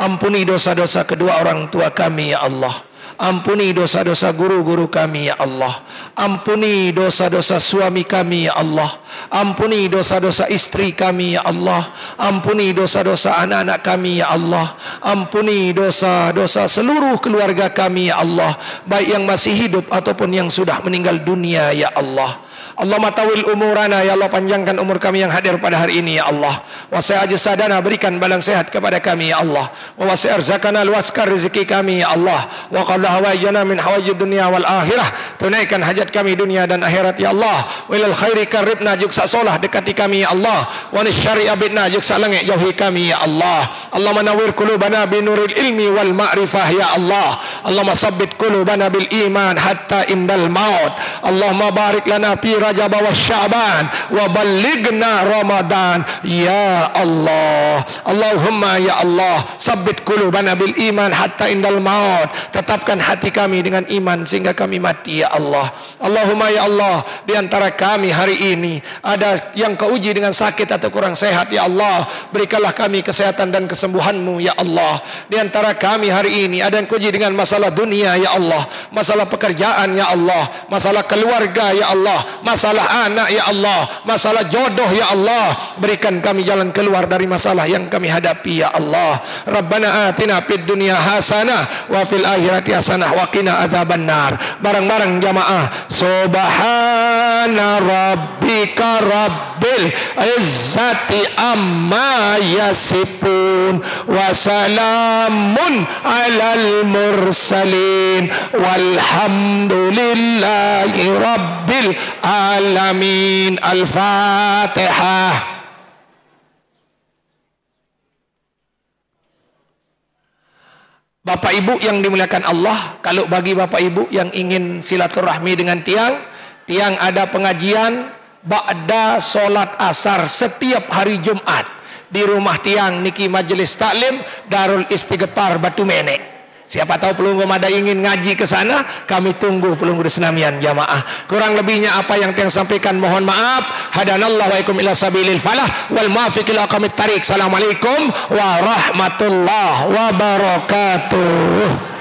S1: Ampuni dosa-dosa kedua orang tua kami ya Allah. Ampuni dosa-dosa guru-guru kami ya Allah. Ampuni dosa-dosa suami kami ya Allah. Ampuni dosa-dosa istri kami ya Allah. Ampuni dosa-dosa anak-anak kami ya Allah. Ampuni dosa-dosa seluruh keluarga kami ya Allah, baik yang masih hidup ataupun yang sudah meninggal dunia ya Allah. Allahumma tawil umurana, ya Allah, panjangkan umur kami yang hadir pada hari ini ya Allah. Wasi ajsadana, berikan badan sehat kepada kami ya Allah. Wa wasi arzakana, luaskan rezeki kami ya Allah. Wa qadha hawaijana min hawaijid dunia wal akhirah, tunaikan hajat kami dunia dan akhirat ya Allah. Wa ilal khairi qaribna, juksa solah dekati kami ya Allah. Wa nisyari abidna, juksa langit jauhi kami ya Allah. Allahumma nawwir qulubana binuril ilmi wal ma'rifah ya Allah. Allahumma sabbit qulubana bil iman hatta indal maut. Allahumma barik lana fi Rajab wa Sya'ban wa ballighna Ramadan ya Allah. Allahumma ya Allah, sabbit qulubana bil iman hatta indal maut. Tetapkan hati kami dengan iman sehingga kami mati ya Allah. Allahumma ya Allah, di antara kami hari ini ada yang kau uji dengan sakit atau kurang sehat ya Allah, berikanlah kami kesehatan dan kesembuhan-Mu ya Allah. Di antara kami hari ini ada yang kau uji dengan masalah dunia ya Allah, masalah pekerjaan ya Allah, masalah keluarga ya Allah, masalah anak ya Allah, masalah jodoh ya Allah. Berikan kami jalan keluar dari masalah yang kami hadapi ya Allah. Rabbana atina fid dunya hasanah wa fil akhirati hasanah wa qina adzabannar. Bareng-bareng jamaah, subhana rabbika rabbil izzati amma yasifun wa salamun alal mursalin walhamdulillahi rabbil alamin. Al-Fatihah. Bapak Ibu yang dimuliakan Allah, kalau bagi Bapak Ibu yang ingin silaturahmi dengan tiang ada pengajian ba'da solat asar setiap hari Jumat di rumah tiang niki majelis taklim Darul Istighfar Batu Menek. Siapa tahu pelunggu mada ingin ngaji ke sana, kami tunggu pelunggu di senamian jamaah. Kurang lebihnya apa yang tiang sampaikan mohon maaf. Hadanallahu wa ikum ila sabilil falah wal muwafiq ila aqwamit thariq. Assalamualaikum warahmatullahi wabarakatuh.